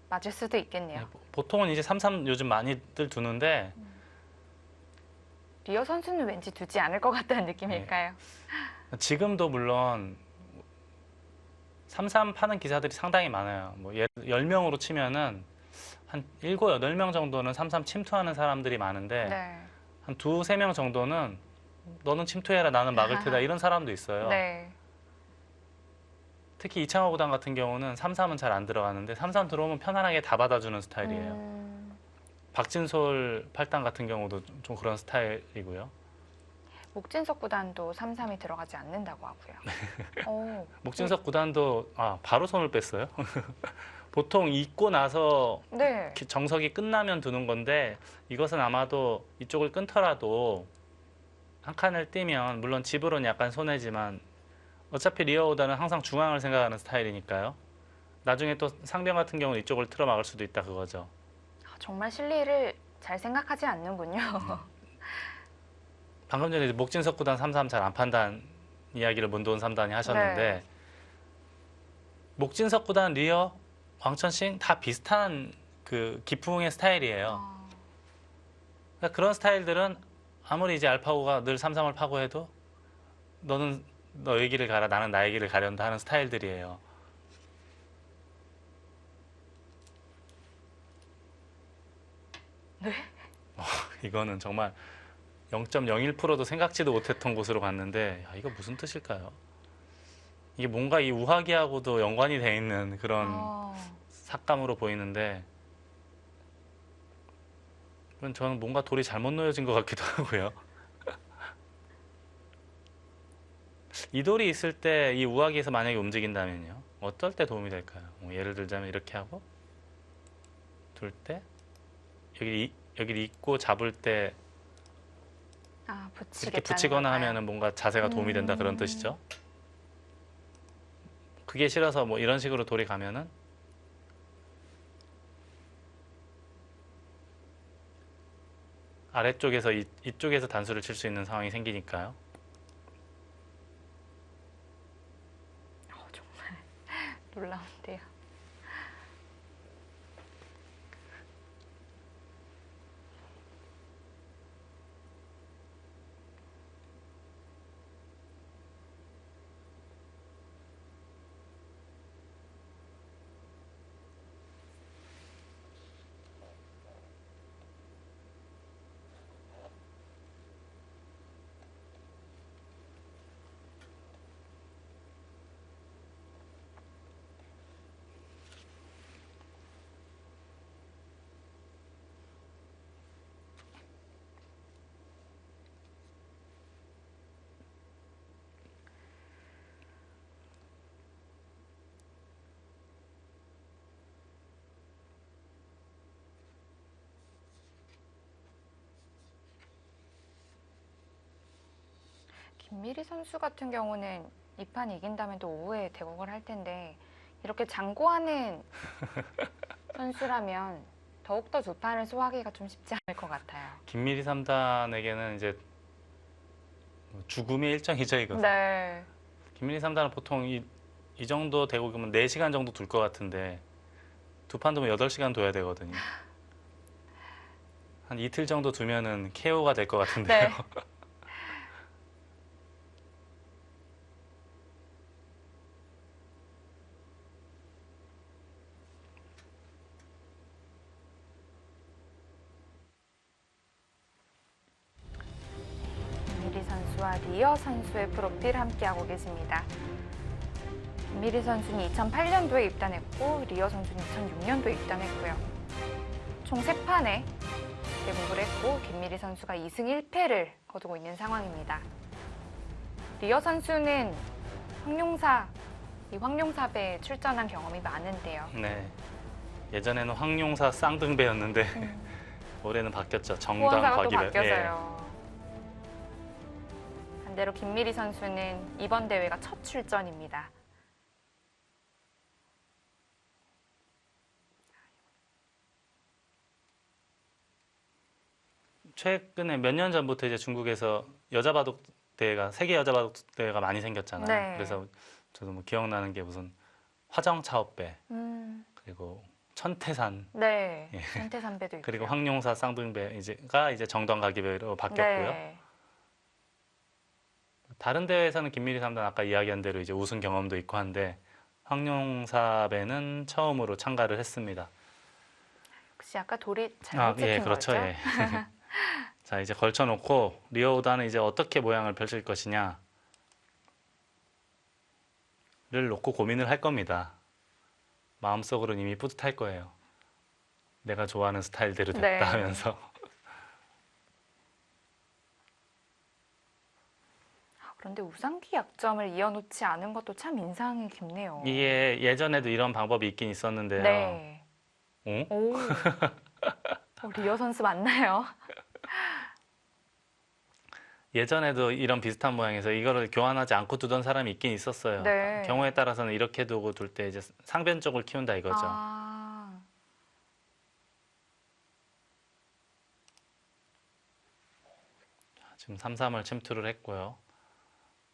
맞을 수도 있겠네요. 보통은 이제 3-3 요즘 많이들 두는데 리어 선수는 왠지 두지 않을 것 같다는 느낌일까요? 지금도 물론 3-3 파는 기사들이 상당히 많아요. 뭐 10명으로 치면은 한 7, 8명 정도는 3-3 침투하는 사람들이 많은데 네. 한 2, 3명 정도는 너는 침투해라 나는 막을 테다 이런 사람도 있어요. 네. 특히 이창호 구단 같은 경우는 3-3은 잘 안 들어가는데 3-3 들어오면 편안하게 다 받아주는 스타일이에요. 박진솔 8단 같은 경우도 좀 그런 스타일이고요. 목진석 구단도 3-3이 들어가지 않는다고 하고요. 오, 목진석 구단도 바로 손을 뺐어요. 보통 잊고 나서 네. 정석이 끝나면 두는 건데 이것은 아마도 이쪽을 끊더라도 한 칸을 띄면 물론 집으로는 약간 손해지만 어차피 리어 오다는 항상 중앙을 생각하는 스타일이니까요. 나중에 또 상병 같은 경우는 이쪽을 틀어 막을 수도 있다 그거죠. 정말 실리를 잘 생각하지 않는군요. 방금 전에 목진석 구단 3-3 잘 안 판단 이야기를 문도원 3단이 하셨는데 네. 목진석 구단, 리어, 왕천싱 다 비슷한 그 기풍의 스타일이에요. 그러니까 그런 스타일들은 아무리 이제 알파고가 늘 3-3을 파고 해도 너는 너의 길을 가라 나는 나의 길을 가련다 하는 스타일들이에요. 네? 이거는 정말 0.01%도 생각지도 못했던 곳으로 갔는데 이거 무슨 뜻일까요? 이게 뭔가 이 우하기하고도 연관이 돼 있는 그런 삭감으로 보이는데 저는 뭔가 돌이 잘못 놓여진 것 같기도 하고요. 이 돌이 있을 때 이 우하기에서 만약에 움직인다면요. 어떨 때 도움이 될까요? 뭐 예를 들자면 이렇게 하고 둘 때 여기를 잇고 잡을 때 이렇게 붙이거나 하면은 뭔가 자세가 도움이 된다 그런 뜻이죠. 그게 싫어서 뭐 이런 식으로 돌이 가면은 아래쪽에서 이쪽에서 단수를 칠 수 있는 상황이 생기니까요. 정말 놀라운데요. 김미리 선수 같은 경우는 이 판 이긴다면 또 오후에 대국을 할 텐데 이렇게 장고하는 선수라면 더욱더 두 판을 소화하기가 좀 쉽지 않을 것 같아요. 김미리 3단에게는 이제 죽음의 일정이죠, 이거. 네. 김미리 3단은 보통 이 정도 대국이면 4시간 정도 둘 것 같은데 두 판 두면 8시간 둬야 되거든요. 한 이틀 정도 두면은 KO가 될 것 같은데요. 네. 김미리 선수와 리어 선수의 프로필 함께하고 계십니다. 김미리 선수는 2008년도에 입단했고 리어 선수는 2006년도에 입단했고요. 총 3판에 대국을 했고 김미리 선수가 2승 1패를 거두고 있는 상황입니다. 리어 선수는 황룡사배에 출전한 경험이 많은데요. 네. 예전에는 황룡사 쌍등배였는데 올해는 바뀌었죠. 정당 후원사가 또 과기배. 바뀌어서요. 반대로 김미리 선수는 이번 대회가 첫 출전입니다. 최근에 몇 년 전부터 이제 중국에서 여자 바둑 대회가 세계 여자 바둑 대회가 많이 생겼잖아요. 네. 그래서 저도 뭐 기억나는 게 무슨 화정 차업배 그리고 천태산 네. 예. 천태산배도 있고요. 그리고 황룡사 쌍등배가 이제 정당가기배로 바뀌었고요. 네. 다른 대회에서는 김미리 3단 아까 이야기한 대로 이제 우승 경험도 있고 한데 황룡사배는 처음으로 참가를 했습니다. 역시 아까 돌이 잘못 찍힌 예, 그렇죠. 거죠? 예. 자, 이제 걸쳐놓고 리어우다는 이제 어떻게 모양을 펼칠 것이냐를 놓고 고민을 할 겁니다. 마음속으로는 이미 뿌듯할 거예요. 내가 좋아하는 스타일대로 됐다 네. 하면서. 그런데 우상기 약점을 이어놓지 않은 것도 참 인상이 깊네요. 이게 예전에도 이런 방법이 있긴 있었는데요. 네. 어? 오. 리어 선수 맞나요? 예전에도 이런 비슷한 모양에서 이거를 교환하지 않고 두던 사람이 있긴 있었어요. 네. 경우에 따라서는 이렇게 두고 둘 때 이제 상변 쪽을 키운다 이거죠. 아. 지금 3-3을 침투를 했고요.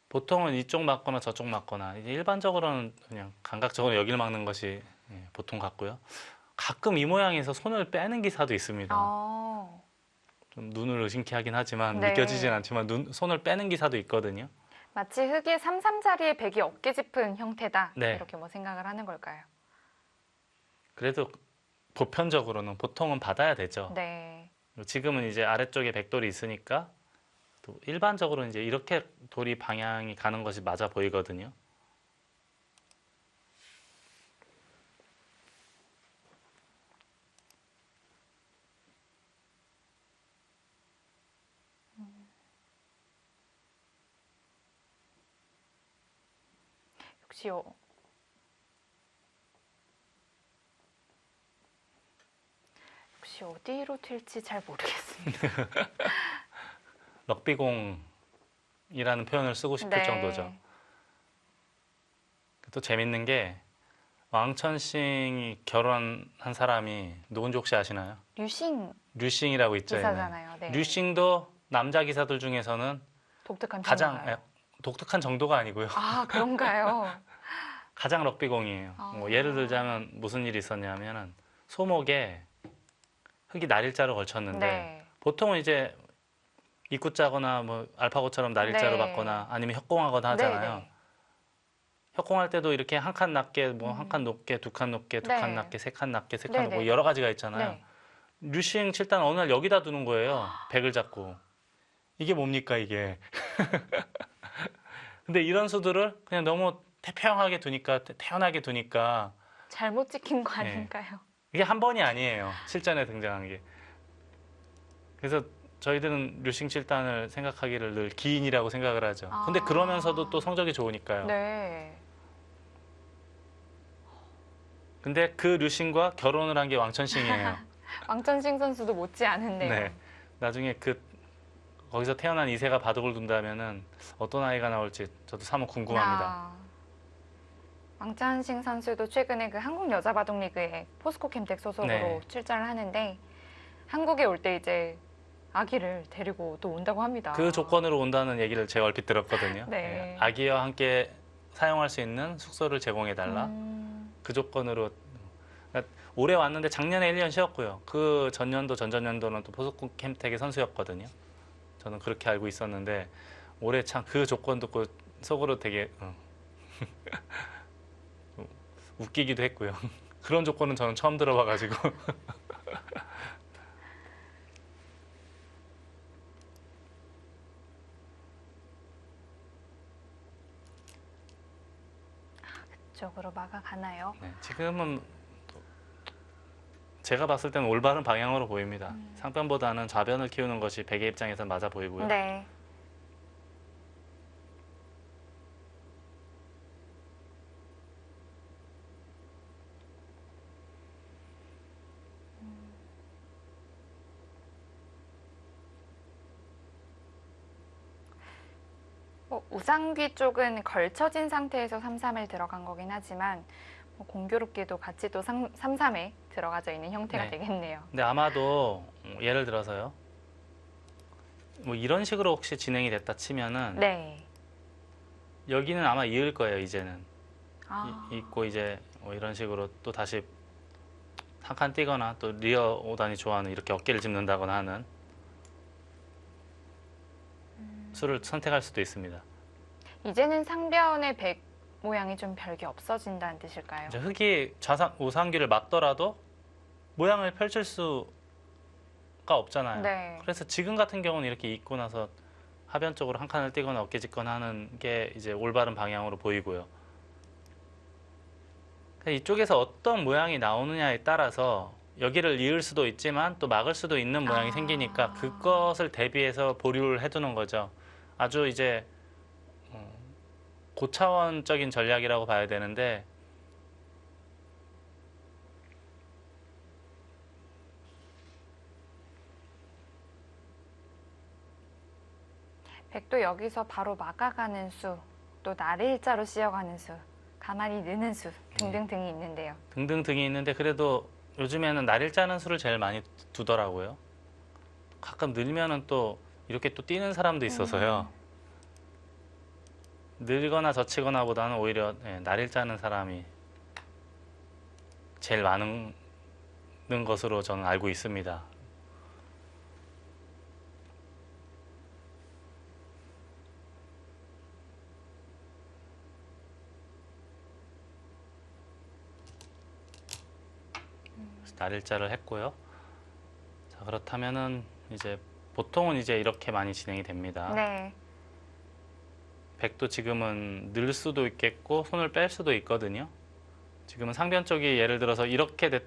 보통은 이쪽 맞거나 저쪽 맞거나 이제 일반적으로는 그냥 감각적으로 여기를 막는 것이 보통 같고요. 가끔 이 모양에서 손을 빼는 기사도 있습니다. 좀 눈을 의심케 하긴 하지만 네. 느껴지진 않지만 손을 빼는 기사도 있거든요. 마치 흑의 3-3 자리에 백이 어깨 짚은 형태다. 네. 이렇게 뭐 생각을 하는 걸까요? 그래도 보편적으로는 보통은 받아야 되죠. 네. 지금은 이제 아래쪽에 백돌이 있으니까 또 일반적으로 이제 이렇게 돌이 방향이 가는 것이 맞아 보이거든요. 역시 어디로 튈지 잘 모르겠습니다. 럭비공이라는 표현을 쓰고 싶을 네. 정도죠. 또 재밌는 게 왕천싱이 결혼한 사람이 누군지 혹시 아시나요? 류싱이라고 있죠. 기사잖아요. 네. 류싱도 남자 기사들 중에서는 독특한 가장 편인가요? 독특한 정도가 아니고요. 아, 그런가요? 가장 럭비공이에요. 뭐 예를 들자면 무슨 일이 있었냐면은 소목에 흙이 날일자로 걸쳤는데 네. 보통은 이제 입구자거나 뭐 알파고처럼 날일자로 네. 받거나 아니면 협공하거나 하잖아요. 네. 협공할 때도 이렇게 한 칸 낮게, 뭐 한 칸 높게, 두 칸 높게, 두 칸 네. 낮게, 세 칸 낮게, 세 네, 칸 높게 네. 여러 가지가 있잖아요. 네. 류싱 7단 어느 날 여기다 두는 거예요. 백을 잡고. 이게 뭡니까 이게. 근데 이런 수들을 그냥 너무 태평하게 두니까, 태연하게 두니까 잘못 찍힌 거 네. 아닌가요? 이게 한 번이 아니에요. 실전에 등장한 게. 그래서 저희들은 류싱 7단을 생각하기를 늘 기인이라고 생각을 하죠. 근데 아. 그러면서도 또 성적이 좋으니까요. 네. 근데 그 류싱과 결혼을 한 게 왕천싱이에요. 왕천싱 선수도 못지 않은데요. 네. 나중에 그 거기서 태어난 이세가 바둑을 둔다면은 어떤 아이가 나올지 저도 사뭇 궁금합니다. 왕찬싱 선수도 최근에 그 한국 여자 바둑 리그에 포스코 캠텍 소속으로 네. 출전을 하는데 한국에 올 때 이제 아기를 데리고 또 온다고 합니다. 그 조건으로 온다는 얘기를 제가 얼핏 들었거든요. 네. 예, 아기와 함께 사용할 수 있는 숙소를 제공해달라. 그 조건으로. 그러니까 올해 왔는데 작년에 1년 쉬었고요. 그 전년도, 전전년도는 또 포스코 캠텍의 선수였거든요. 저는 그렇게 알고 있었는데 올해 참 그 조건 듣고 속으로 되게 웃기기도 했고요. 그런 조건은 저는 처음 들어봐가지고. 쪽으로 막아가나요? 네, 지금은 제가 봤을 때는 올바른 방향으로 보입니다. 상변보다는 좌변을 키우는 것이 백의 입장에서 맞아 보이고요. 네. 우상귀 쪽은 걸쳐진 상태에서 3-3을 들어간 거긴 하지만 공교롭게도 같이 또 3-3에 들어가져 있는 형태가 네. 되겠네요. 근데 아마도 예를 들어서요. 뭐 이런 식으로 혹시 진행이 됐다 치면은 네. 여기는 아마 이을 거예요. 이제는 있고 이제 뭐 이런 식으로 또 다시 한 칸 뛰거나 또 리어 5단이 좋아하는 이렇게 어깨를 짚는다거나 하는 수를 선택할 수도 있습니다. 이제는 상변의 백 모양이 좀 별게 없어진다는 뜻일까요? 이제 흙이 우상귀를 막더라도 모양을 펼칠 수가 없잖아요. 네. 그래서 지금 같은 경우는 이렇게 있고 나서 하변 쪽으로 한 칸을 띄거나 어깨 짚거나 하는 게 이제 올바른 방향으로 보이고요. 이쪽에서 어떤 모양이 나오느냐에 따라서 여기를 이을 수도 있지만 또 막을 수도 있는 모양이 생기니까 그것을 대비해서 보류를 해두는 거죠. 아주 이제 고차원적인 전략이라고 봐야 되는데 백도 여기서 바로 막아가는 수, 또 날일자로 씌어가는 수, 가만히 느는 수 등등등이 있는데요. 등등등이 있는데 그래도 요즘에는 날일자는 수를 제일 많이 두더라고요. 가끔 늘면은 또 이렇게 또 뛰는 사람도 있어서요. 늘거나 젖히거나 보다는 오히려 날일자는 사람이 제일 많은 것으로 저는 알고 있습니다. 날일자를 했고요. 자, 그렇다면은 이제 보통은 이제 이렇게 많이 진행이 됩니다. 네. 백도 지금은 늘 수도 있겠고 손을 뺄 수도 있거든요. 지금은 상변 쪽이 예를 들어서 이렇게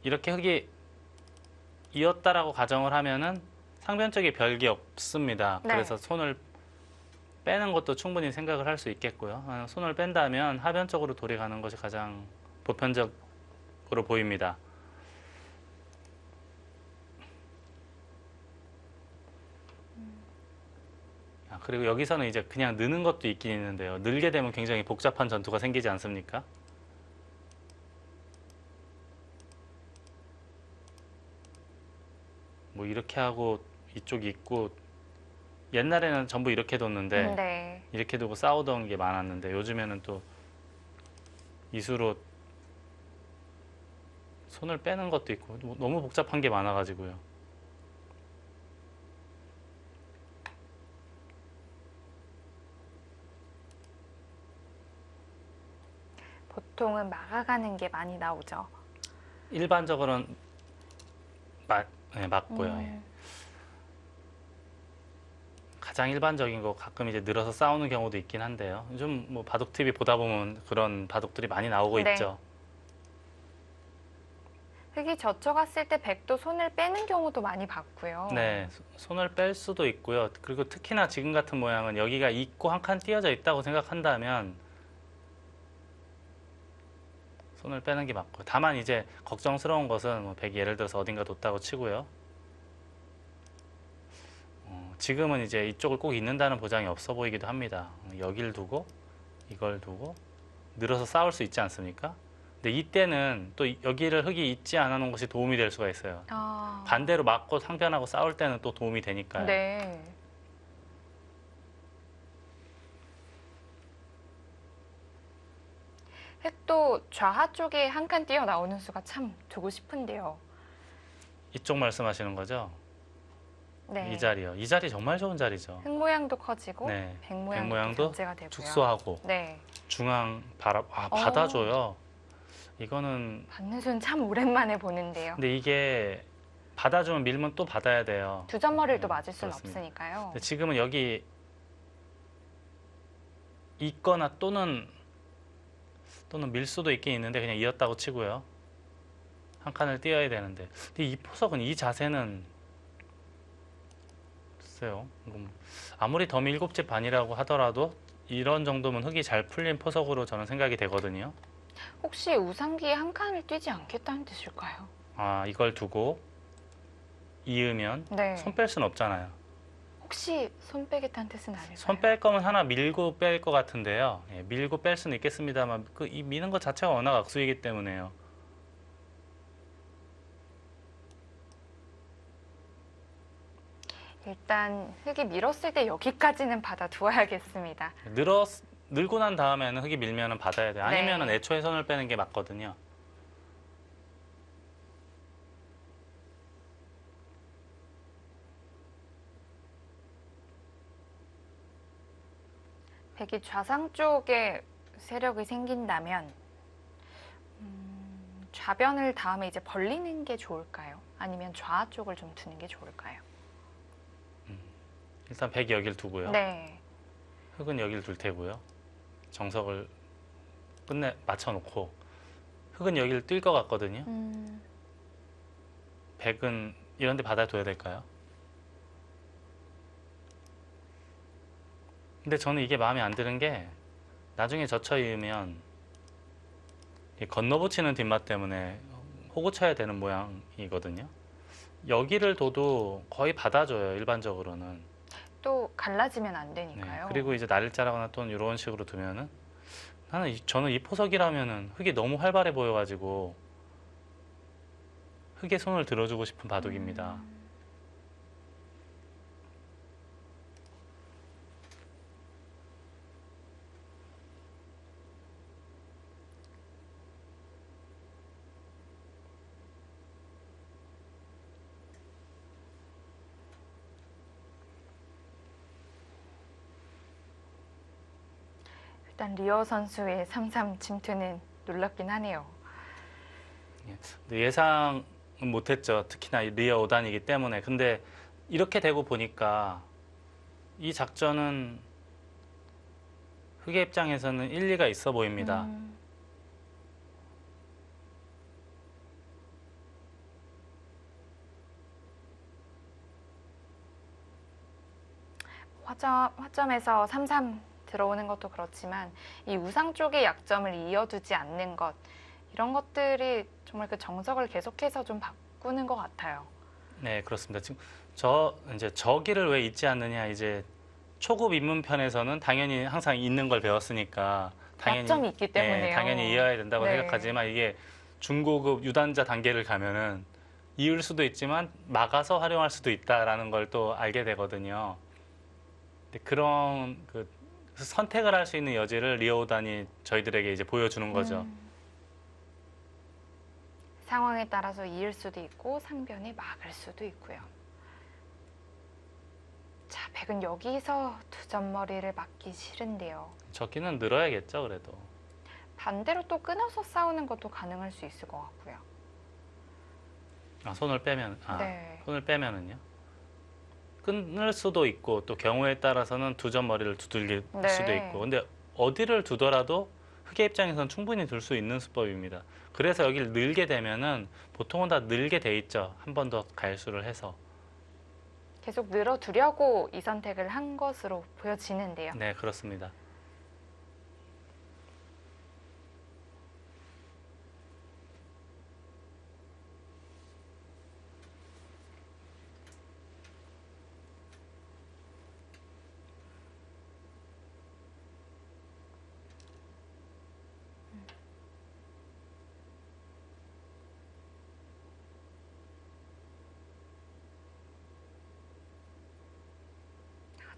이렇게 흙이 이었다라고 가정을 하면은 상변 쪽이 별게 없습니다. 네. 그래서 손을 빼는 것도 충분히 생각을 할 수 있겠고요. 손을 뺀다면 하변 쪽으로 돌이 가는 것이 가장 보편적으로 보입니다. 그리고 여기서는 이제 그냥 느는 것도 있긴 있는데요. 늘게 되면 굉장히 복잡한 전투가 생기지 않습니까? 뭐 이렇게 하고 이쪽이 있고 옛날에는 전부 이렇게 뒀는데 네. 이렇게 두고 싸우던 게 많았는데 요즘에는 또 이수로 손을 빼는 것도 있고 너무 복잡한 게 많아가지고요. 보통은 막아가는 게 많이 나오죠. 일반적으로는 맞고요. 예. 가장 일반적인 거 가끔 이제 늘어서 싸우는 경우도 있긴 한데요. 요즘 뭐 바둑 TV 보다 보면 그런 바둑들이 많이 나오고 네. 있죠. 흙이 젖혀갔을 때 백도 손을 빼는 경우도 많이 봤고요. 네, 손을 뺄 수도 있고요. 그리고 특히나 지금 같은 모양은 여기가 있고 한 칸 띄어져 있다고 생각한다면 손을 빼는 게 맞고요. 다만 이제 걱정스러운 것은 뭐 백이 예를 들어서 어딘가 뒀다고 치고요. 지금은 이제 이쪽을 꼭 잇는다는 보장이 없어 보이기도 합니다. 여길 두고 이걸 두고 늘어서 싸울 수 있지 않습니까? 근데 이때는 또 여기를 흙이 잇지 않아 놓은 것이 도움이 될 수가 있어요. 반대로 막고 상변하고 싸울 때는 또 도움이 되니까요. 네. 흙도 좌하 쪽에 한 칸 뛰어나오는 수가 참 두고 싶은데요. 이쪽 말씀하시는 거죠? 네. 이 자리요. 이 자리 정말 좋은 자리죠. 흙 모양도 커지고 네. 백 모양도 모양도 견제가 되고요. 축소하고 네. 중앙 받아줘요. 이거는 받는 수는 참 오랜만에 보는데요. 근데 이게 받아주면 밀면 또 받아야 돼요. 두 점머리를 또 맞을 수는 그렇습니다. 없으니까요. 근데 지금은 여기 있거나 또는 밀 수도 있긴 있는데 그냥 이었다고 치고요. 한 칸을 띄어야 되는데 근데 이 포석은 이 자세는 글쎄요. 아무리 덤 7집 반이라고 하더라도 이런 정도면 흙이 잘 풀린 포석으로 저는 생각이 되거든요. 혹시 우상기에 한 칸을 뛰지 않겠다는 뜻일까요? 아, 이걸 두고 이으면 네. 손 뺄 수는 없잖아요. 혹시 손 빼겠다는 뜻은 아닐까요? 손 뺄 거면 하나 밀고 뺄 것 같은데요. 예, 밀고 뺄 수는 있겠습니다만 이 미는 것 자체가 워낙 악수이기 때문에요. 일단 흙이 밀었을 때 여기까지는 받아두어야겠습니다. 늘고 난 다음에는 흙이 밀면은 받아야 돼요. 아니면은 네. 애초에 손을 빼는 게 맞거든요. 백이 좌상 쪽에 세력이 생긴다면 좌변을 다음에 이제 벌리는 게 좋을까요? 아니면 좌 쪽을 좀 두는 게 좋을까요? 일단 백이 여길 두고요. 네. 흙은 여길 둘 테고요. 정석을 끝내 맞춰놓고 흙은 여기를 뛸 것 같거든요. 백은 이런 데 받아둬야 될까요? 근데 저는 이게 마음에 안 드는 게 나중에 젖혀 이으면 건너붙이는 뒷맛 때문에 호구 쳐야 되는 모양이거든요. 여기를 둬도 거의 받아줘요, 일반적으로는. 또 갈라지면 안 되니까요. 네, 그리고 이제 나를자라거나 또는 이런 식으로 두면은 저는 이 포석이라면은 흙이 너무 활발해 보여가지고 흙에 손을 들어주고 싶은 바둑입니다. 일단 리어 선수의 3-3 침투는 놀랍긴 하네요. 예상은 못했죠. 특히나 리어 5단이기 때문에. 근데 이렇게 되고 보니까 이 작전은 흙의 입장에서는 일리가 있어 보입니다. 화점에서 3-3 들어오는 것도 그렇지만 이 우상 쪽의 약점을 이어두지 않는 것, 이런 것들이 정말 그 정석을 계속해서 좀 바꾸는 것 같아요. 네, 그렇습니다. 지금 이제 저기를 왜 잊지 않느냐. 이제 초급 입문편에서는 당연히 항상 있는 걸 배웠으니까 약점이 있기 때문에요. 네, 당연히 이어야 된다고 네. 생각하지만 이게 중고급 유단자 단계를 가면은 이을 수도 있지만 막아서 활용할 수도 있다라는 걸 또 알게 되거든요. 근데 그런 선택을 할 수 있는 여지를 리오단이 저희들에게 이제 보여주는 거죠. 상황에 따라서 이을 수도 있고 상변에 막을 수도 있고요. 자, 백은 여기서 두 점머리를 맞기 싫은데요. 적기는 늘어야겠죠, 그래도. 반대로 또 끊어서 싸우는 것도 가능할 수 있을 것 같고요. 손을 빼면, 네. 손을 빼면은요. 끊을 수도 있고 또 경우에 따라서는 두 점 머리를 두들길 네. 수도 있고. 근데 어디를 두더라도 흙의 입장에서는 충분히 둘 수 있는 수법입니다. 그래서 여기를 늘게 되면은 보통은 다 늘게 돼 있죠. 한 번 더 가일수를 해서. 계속 늘어두려고 이 선택을 한 것으로 보여지는데요. 네, 그렇습니다.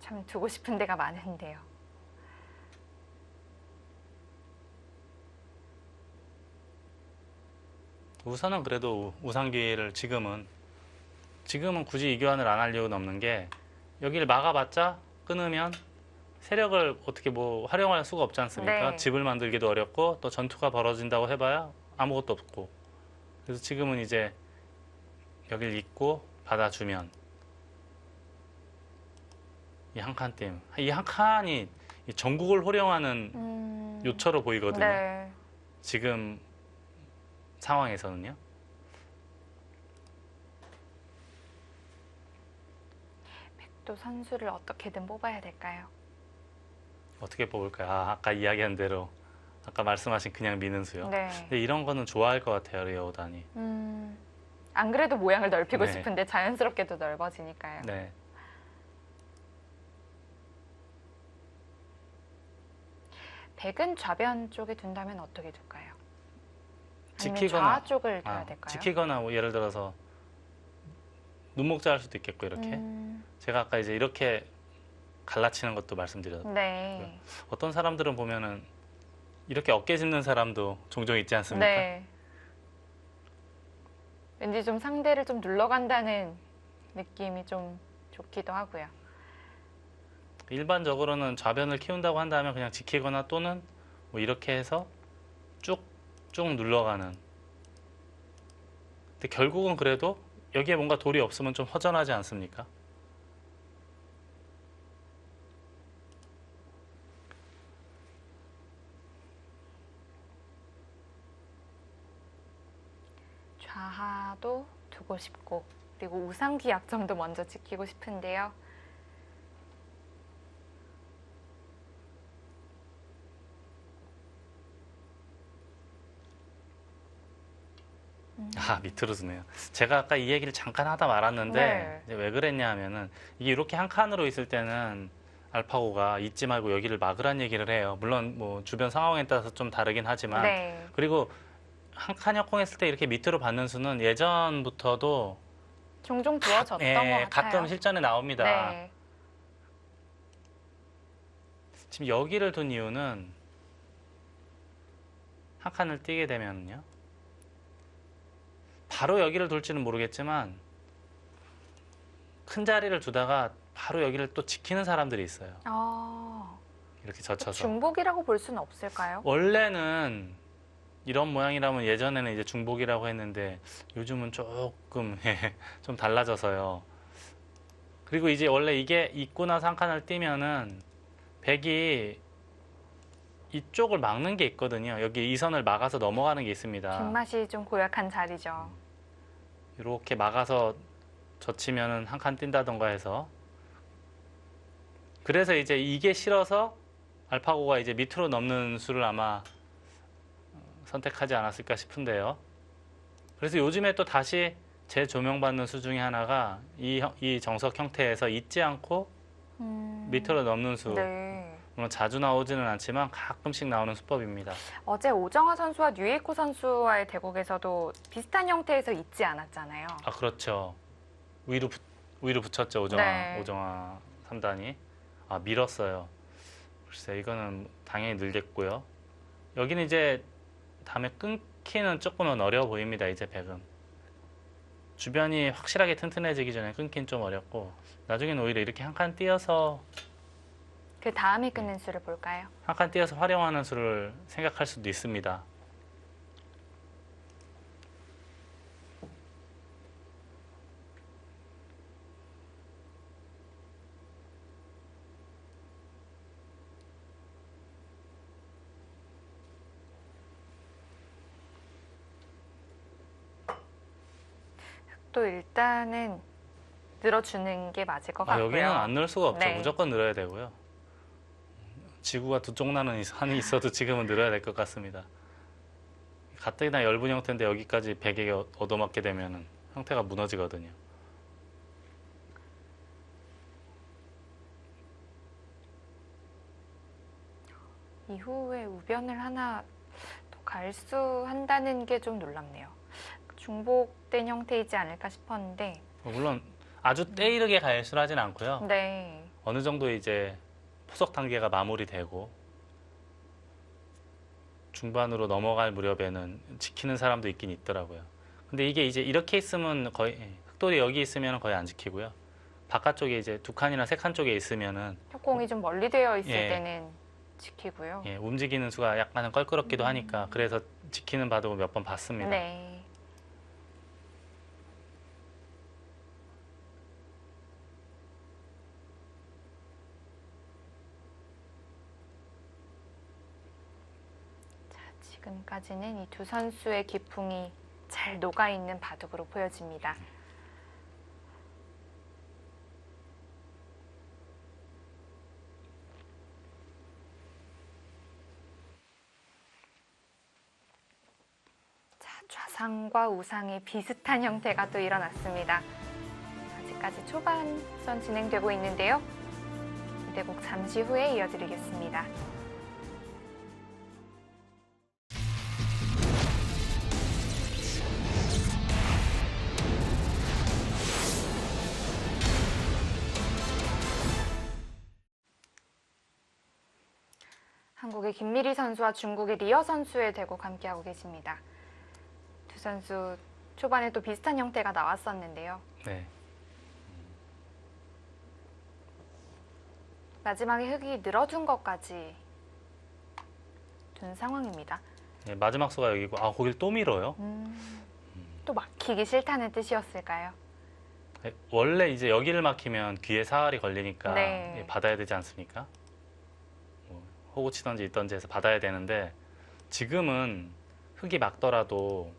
참 두고 싶은 데가 많은데요. 우선은 그래도 우상기를 지금은 굳이 이 교환을 안 할 이유는 없는 게 여기를 막아봤자 끊으면 세력을 어떻게 뭐 활용할 수가 없지 않습니까? 네. 집을 만들기도 어렵고 또 전투가 벌어진다고 해봐야 아무것도 없고. 그래서 지금은 이제 여길 잇고 받아주면 이 한 칸 띄움. 이 한 칸이 이 전국을 호령하는 요처로 보이거든요. 네. 지금 상황에서는요. 백도 선수를 어떻게든 뽑아야 될까요? 어떻게 뽑을까요? 아까 이야기한 대로 아까 말씀하신 그냥 미는 수요. 네. 근데 이런 거는 좋아할 것 같아요, 리오단이. 안 그래도 모양을 넓히고 네. 싶은데 자연스럽게도 넓어지니까요. 네. 백은 좌변 쪽에 둔다면 어떻게 둘까요? 아니면 지키거나 좌 쪽을 둬야 될까요? 지키거나 뭐 예를 들어서 눈목자 할 수도 있겠고 이렇게. 제가 아까 이제 이렇게 갈라치는 것도 말씀드렸어요. 네. 어떤 사람들은 보면은 이렇게 어깨 짚는 사람도 종종 있지 않습니까? 네. 왠지 좀 상대를 좀 눌러간다는 느낌이 좀 좋기도 하고요. 일반적으로는 좌변을 키운다고 한다면 그냥 지키거나 또는 뭐 이렇게 해서 쭉쭉 눌러가는. 근데 결국은 그래도 여기에 뭔가 돌이 없으면 좀 허전하지 않습니까? 좌하도 두고 싶고 그리고 우상기 약점도 먼저 지키고 싶은데요. 밑으로 두네요. 제가 아까 이 얘기를 잠깐 하다 말았는데 네. 이제 왜 그랬냐 하면은 이게 이렇게 한 칸으로 있을 때는 알파고가 잊지 말고 여기를 막으란 얘기를 해요. 물론 뭐 주변 상황에 따라서 좀 다르긴 하지만 네. 그리고 한 칸 협공했을 때 이렇게 밑으로 받는 수는 예전부터도 종종 두어졌던 것 같아요. 가끔 실전에 나옵니다. 네. 지금 여기를 둔 이유는 한 칸을 띄게 되면요. 바로 여기를 둘지는 모르겠지만 큰 자리를 두다가 바로 여기를 또 지키는 사람들이 있어요. 이렇게 젖혀서. 중복이라고 볼 수는 없을까요? 원래는 이런 모양이라면 예전에는 이제 중복이라고 했는데 요즘은 조금 좀 달라져서요. 그리고 이제 원래 이게 있고 나서 한 칸을 띄면은 백이 이쪽을 막는 게 있거든요. 여기 이 선을 막아서 넘어가는 게 있습니다. 뒷맛이 좀 고약한 자리죠. 이렇게 막아서 젖히면은 한 칸 뛴다던가 해서 그래서 이제 이게 싫어서 알파고가 이제 밑으로 넘는 수를 아마 선택하지 않았을까 싶은데요. 그래서 요즘에 또 다시 재조명받는 수 중에 하나가 이 정석 형태에서 잊지 않고 밑으로 넘는 수. 네. 물론 자주 나오지는 않지만 가끔씩 나오는 수법입니다. 어제 오정화 선수와 류이코 선수와의 대국에서도 비슷한 형태에서 잊지 않았잖아요. 아, 그렇죠. 위로 붙였죠, 네. 오정화 3단이. 아, 밀었어요. 글쎄, 이거는 당연히 늘겠고요. 여기는 이제 다음에 끊기는 조금은 어려워 보입니다, 이제 백은. 주변이 확실하게 튼튼해지기 전에 끊긴 좀 어렵고, 나중에는 오히려 이렇게 한 칸 띄어서 그 다음에 끊는 수를 볼까요? 한 칸 띄어서 활용하는 수를 생각할 수도 있습니다. 또 일단은 늘어주는 게 맞을 것 같고요. 여기는 안 넣을 수가 없죠. 네. 무조건 늘어야 되고요. 지구가 두 쪽 나는 한이 있어도 지금은 늘어야 될 것 같습니다. 가뜩이나 엷은 형태인데 여기까지 백에게 얻어맞게 되면 형태가 무너지거든요. 이후에 우변을 하나 더 갈수한다는 게 좀 놀랍네요. 중복된 형태이지 않을까 싶었는데 물론 아주 때이르게 갈수하진 않고요. 네. 어느 정도 이제 포석 단계가 마무리되고 중반으로 넘어갈 무렵에는 지키는 사람도 있긴 있더라고요. 근데 이게 이제 이렇게 있으면 거의 흑돌이 여기 있으면 거의 안 지키고요. 바깥쪽에 이제 두 칸이나 세 칸 쪽에 있으면은 협공이 좀 멀리 되어 있을 예. 때는 지키고요. 예, 움직이는 수가 약간은 껄끄럽기도 하니까 그래서 지키는 바둑을 몇 번 봤습니다. 네. 자, 지금까지는 이 두 선수의 기풍이 잘 녹아있는 바둑으로 보여집니다. 좌상과 우상의 비슷한 형태가 또 일어났습니다. 아직까지 초반선 진행되고 있는데요. 이 대곡 잠시 후에 이어드리겠습니다. 한국의 김미리 선수와 중국의 리어 선수의 대국 함께하고 계십니다. 두 선수 초반에 또 비슷한 형태가 나왔었는데요. 네. 마지막에 흙이 늘어준 것까지 둔 상황입니다. 네, 마지막 수가 여기고 거길 또 밀어요? 또 막히기 싫다는 뜻이었을까요? 네, 원래 이제 여기를 막히면 귀에 사활이 걸리니까 네. 받아야 되지 않습니까? 호구 치던지 있던지 해서 받아야 되는데 지금은 흙이 막더라도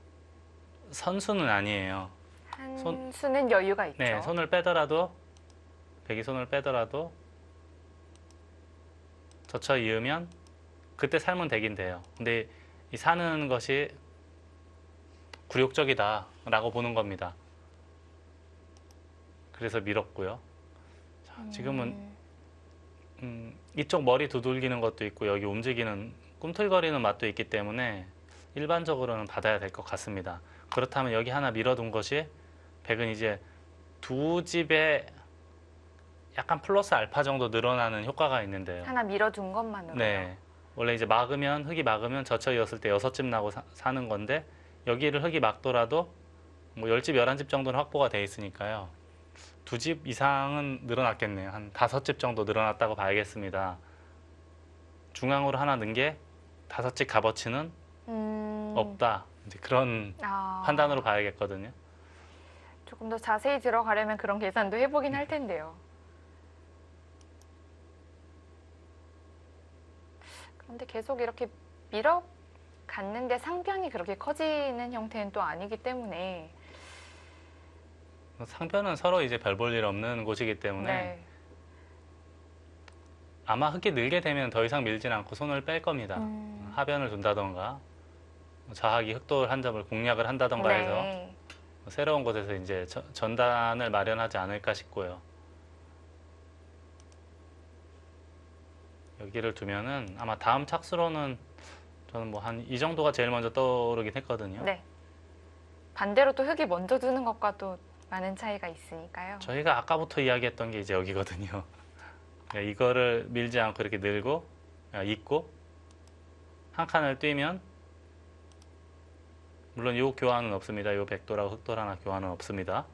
선수는 아니에요. 한 수는 여유가 있죠. 네, 손을 빼더라도 백이 손을 빼더라도 젖혀 이으면 그때 삶은 되긴 돼요. 근데 이 사는 것이 굴욕적이다라고 보는 겁니다. 그래서 밀었고요. 자, 지금은 이쪽 머리 두들기는 것도 있고 여기 움직이는 꿈틀거리는 맛도 있기 때문에 일반적으로는 받아야 될 것 같습니다. 그렇다면 여기 하나 밀어둔 것이 백은 이제 두 집에 약간 플러스 알파 정도 늘어나는 효과가 있는데요. 하나 밀어둔 것만으로요. 네. 원래 이제 막으면 흙이 막으면 젖혀이었을 때 6집 나고 사는 건데 여기를 흙이 막더라도 뭐 10집, 11집 정도는 확보가 돼 있으니까요. 2집 이상은 늘어났겠네요. 한 5집 정도 늘어났다고 봐야겠습니다. 중앙으로 하나 넣은 게 5집 값어치는 없다. 이제 그런 판단으로 봐야겠거든요. 조금 더 자세히 들어가려면 그런 계산도 해보긴 할 텐데요. 그런데 계속 이렇게 밀어갔는데 상변이 그렇게 커지는 형태는 또 아니기 때문에 상변은 서로 이제 별 볼 일 없는 곳이기 때문에 네. 아마 흙이 늘게 되면 더 이상 밀진 않고 손을 뺄 겁니다. 하변을 둔다던가 자학이 흑돌 한 점을 공략을 한다던가 네. 해서 새로운 곳에서 이제 전단을 마련하지 않을까 싶고요. 여기를 두면은 아마 다음 착수로는 저는 뭐 한 이 정도가 제일 먼저 떠오르긴 했거든요. 네. 반대로 또 흙이 먼저 두는 것과 또 많은 차이가 있으니까요. 저희가 아까부터 이야기했던 게 이제 여기거든요. 그러니까 이거를 밀지 않고 이렇게 늘고 잇고 한 칸을 뛰면 물론 이 교환은 없습니다. 이 백돌하고 흑돌 하나 교환은 없습니다.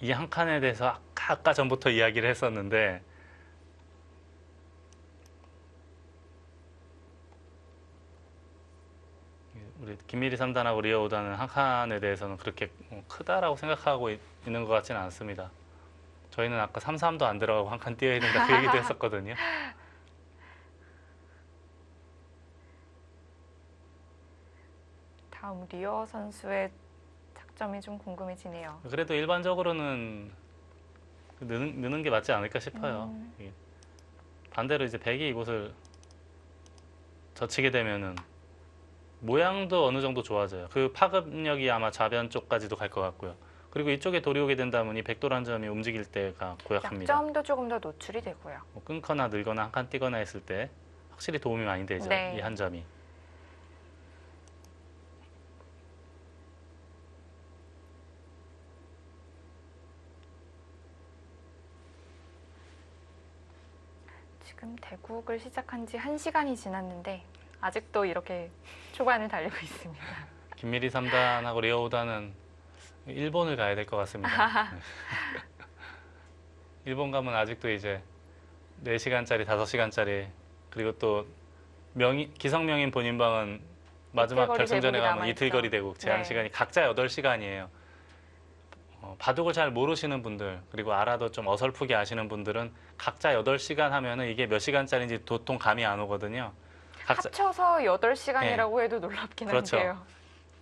이 한 칸에 대해서 아까 전부터 이야기를 했었는데 우리 김미리 3단하고 리어 5단은 한 칸에 대해서는 그렇게 크다라고 생각하고 있는 것 같지는 않습니다. 저희는 아까 3-3도 안 들어가고 한 칸 뛰어야 된다 그 얘기도 했었거든요. 다음 리어 선수의 작점이 좀 궁금해지네요. 그래도 일반적으로는 느는 게 맞지 않을까 싶어요. 반대로 이제 백이 이곳을 젖히게 되면은 모양도 어느 정도 좋아져요. 그 파급력이 아마 좌변 쪽까지도 갈 것 같고요. 그리고 이쪽에 돌이 오게 된다면 이 백돌 한 점이 움직일 때가 고약합니다. 약점도 조금 더 노출이 되고요. 뭐 끊거나 늘거나 한 칸 뛰거나 했을 때 확실히 도움이 많이 되죠. 네. 이 한 점이. 지금 대국을 시작한 지 1시간이 지났는데 아직도 이렇게 초반을 달리고 있습니다. 김미리 3단하고 리오 5단은 일본을 가야 될 것 같습니다. 네. 일본 가면 아직도 이제 4시간짜리, 5시간짜리 그리고 또 기성명인 본인방은 마지막 이틀거리 결승전에 대국이 가면 남아있죠. 이틀거리 대국 제한 네. 시간이 각자 8시간이에요. 바둑을 잘 모르시는 분들 그리고 알아도 좀 어설프게 아시는 분들은 각자 8시간 하면은 이게 몇 시간짜리인지 도통 감이 안 오거든요. 합쳐서 8시간이라고 해도 놀랍긴 그렇죠. 한데요.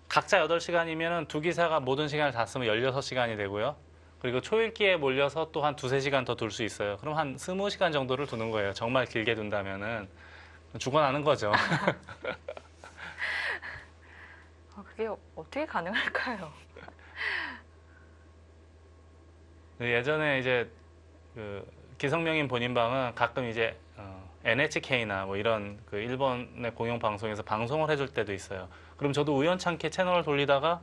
각자 8시간이면은 두 기사가 모든 시간을 다 쓰면 16시간이 되고요. 그리고 초읽기에 몰려서 또 한 2-3시간 더 둘 수 있어요. 그럼 한 20시간 정도를 두는 거예요. 정말 길게 둔다면은 죽어나는 거죠. 그게 어떻게 가능할까요? 예전에 이제 그 기성명인 본인방은 가끔 이제 NHK나 뭐 이런 그 일본의 공영 방송에서 방송을 해줄 때도 있어요. 그럼 저도 우연찮게 채널을 돌리다가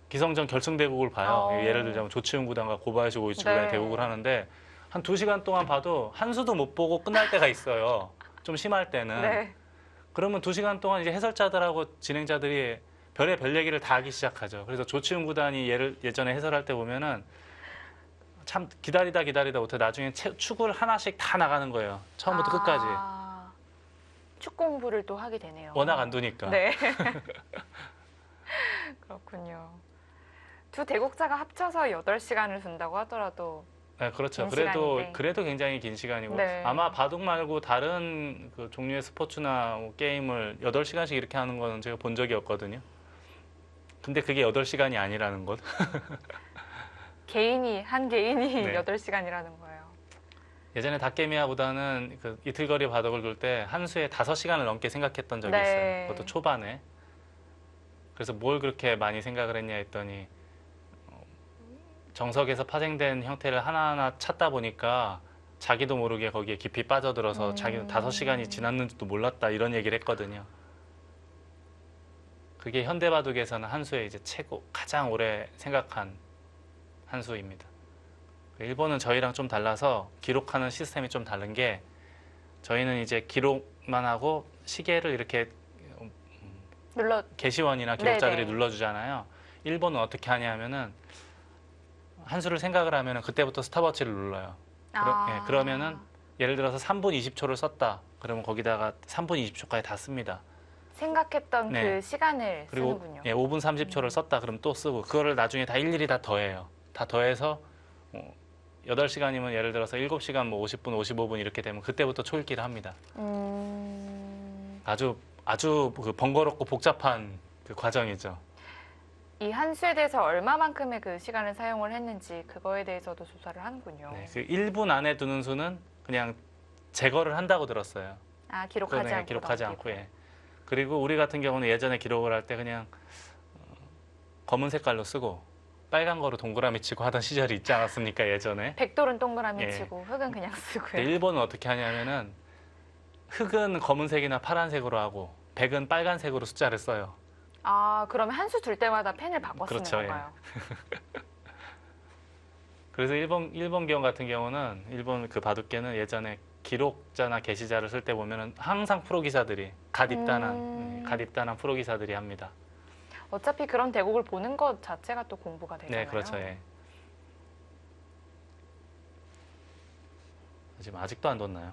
기성전 결승 대국을 봐요. 예를 들자면 조치훈 구단과 고바야시 오이치 구단의 대국을 하는데 한 2시간 동안 봐도 한 수도 못 보고 끝날 때가 있어요. 좀 심할 때는. 네. 그러면 2시간 동안 이제 해설자들하고 진행자들이 별의 얘기를 다 하기 시작하죠. 그래서 조치훈 구단이 예전에 해설할 때 보면은 참 기다리다 못해 나중에 축을 하나씩 다 나가는 거예요. 처음부터 끝까지. 축 공부를 또 하게 되네요. 워낙 안 두니까. 네. 그렇군요. 두 대국자가 합쳐서 8시간을 둔다고 하더라도 네, 그렇죠. 긴 그래도 굉장히 긴 시간이고 네. 아마 바둑 말고 다른 그 종류의 스포츠나 뭐 게임을 8시간씩 이렇게 하는 거는 제가 본 적이 없거든요. 근데 그게 8시간이 아니라는 것. 한 개인이 네. 8시간이라는 거예요. 예전에 닭개미야보다는 그 이틀거리 바둑을 둘 때 한 수에 5시간을 넘게 생각했던 적이 네. 있어요. 그것도 초반에. 그래서 뭘 그렇게 많이 생각을 했냐 했더니 정석에서 파생된 형태를 하나하나 찾다 보니까 자기도 모르게 거기에 깊이 빠져들어서 자기는 5시간이 지났는지도 몰랐다 이런 얘기를 했거든요. 그게 현대바둑에서는 한 수에 이제 가장 오래 생각한 한 수입니다. 일본은 저희랑 좀 달라서 기록하는 시스템이 좀 다른 게 저희는 이제 기록만 하고 시계를 이렇게 게시원이나 기록자들이 눌러주잖아요. 일본은 어떻게 하냐면은 한 수를 생각을 하면은 그때부터 스탑워치를 눌러요. 그러면은 예를 들어서 3분 20초를 썼다. 그러면 거기다가 3분 20초까지 다 씁니다. 생각했던 네. 그 시간을 그리고 쓰는군요. 5분 30초를 썼다. 그러면 또 쓰고 그거를 나중에 다 일일이 다 더해요. 다 더해서 8시간이면 예를 들어서 7시간 뭐 50분, 55분 이렇게 되면 그때부터 초읽기를 합니다. 아주 그 번거롭고 복잡한 그 과정이죠. 이 한 수에 대해서 얼마만큼의 그 시간을 사용을 했는지 그거에 대해서도 조사를 하는군요. 네, 그 1분 안에 두는 수는 그냥 제거를 한다고 들었어요. 기록하지 않고. 예. 그리고 우리 같은 경우는 예전에 기록을 할 때 그냥 검은 색깔로 쓰고 빨간 거로 동그라미 치고 하던 시절이 있지 않았습니까? 예전에. 백돌은 동그라미 치고 흑은 그냥 쓰고요. 일본은 어떻게 하냐면은 흑은 검은색이나 파란색으로 하고 백은 빨간색으로 숫자를 써요. 그러면 한 수 둘 때마다 펜을 바꿔 쓰는 그렇죠, 건가요? 그래서 일본 경우 같은 경우는 일본 그 바둑계는 예전에 기록자나 게시자를 쓸 때 보면은 항상 프로 기사들이 갓 입단한 프로 기사들이 합니다. 어차피 그런 대국을 보는 것 자체가 또 공부가 되잖아요. 네, 그렇죠. 예. 지금 아직도 안 뒀나요?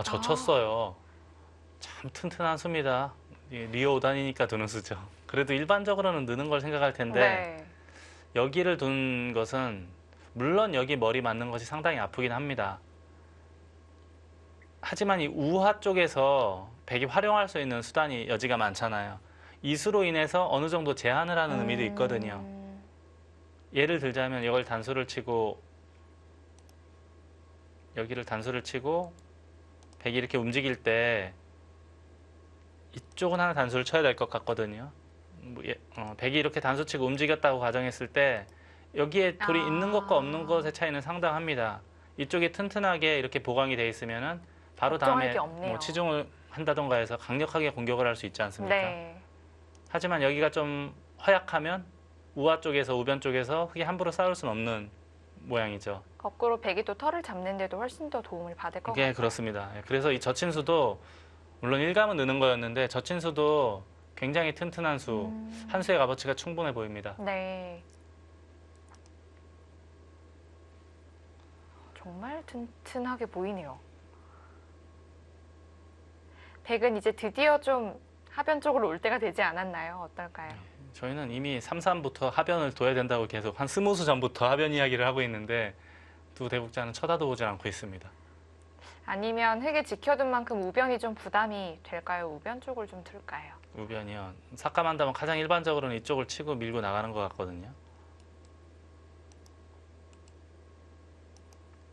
저 쳤어요. 참 튼튼한 수입니다. 리오 5단이니까 두는 수죠. 그래도 일반적으로는 느는 걸 생각할 텐데 여기를 둔 것은 물론 여기 머리 맞는 것이 상당히 아프긴 합니다. 하지만 이 우하 쪽에서 백이 활용할 수 있는 수단이 여지가 많잖아요. 이 수로 인해서 어느 정도 제한을 하는 의미도 있거든요. 예를 들자면 이걸 단수를 치고 여기를 단수를 치고 백이 이렇게 움직일 때 이쪽은 하나 단수를 쳐야 될 것 같거든요. 백이 이렇게 단수 치고 움직였다고 가정했을 때 여기에 돌이 있는 것과 없는 것의 차이는 상당합니다. 이쪽이 튼튼하게 이렇게 보강이 돼 있으면은 바로 다음에 뭐 치중을 한다던가 해서 강력하게 공격을 할 수 있지 않습니까? 네. 하지만 여기가 좀 허약하면 우하 쪽에서 우변 쪽에서 흙이 함부로 쌓을 수는 없는 모양이죠. 거꾸로 백이 또 털을 잡는데도 훨씬 더 도움을 받을 것 예, 같아요. 그렇습니다. 예, 그래서 이 젖힌수도 물론 일감은 느는 거였는데 젖힌수도 굉장히 튼튼한 수, 한 수의 값어치가 충분해 보입니다. 네. 정말 튼튼하게 보이네요. 백은 이제 드디어 좀 하변 쪽으로 올 때가 되지 않았나요? 어떨까요? 저희는 이미 3~3부터 하변을 둬야 된다고 계속 한 20수 전부터 하변 이야기를 하고 있는데 두 대국자는 쳐다도 보지 않고 있습니다. 아니면 흙에 지켜둔 만큼 우변이 좀 부담이 될까요? 우변 쪽을 좀 틀까요? 우변이요. 삭감한다면 가장 일반적으로는 이쪽을 치고 밀고 나가는 것 같거든요.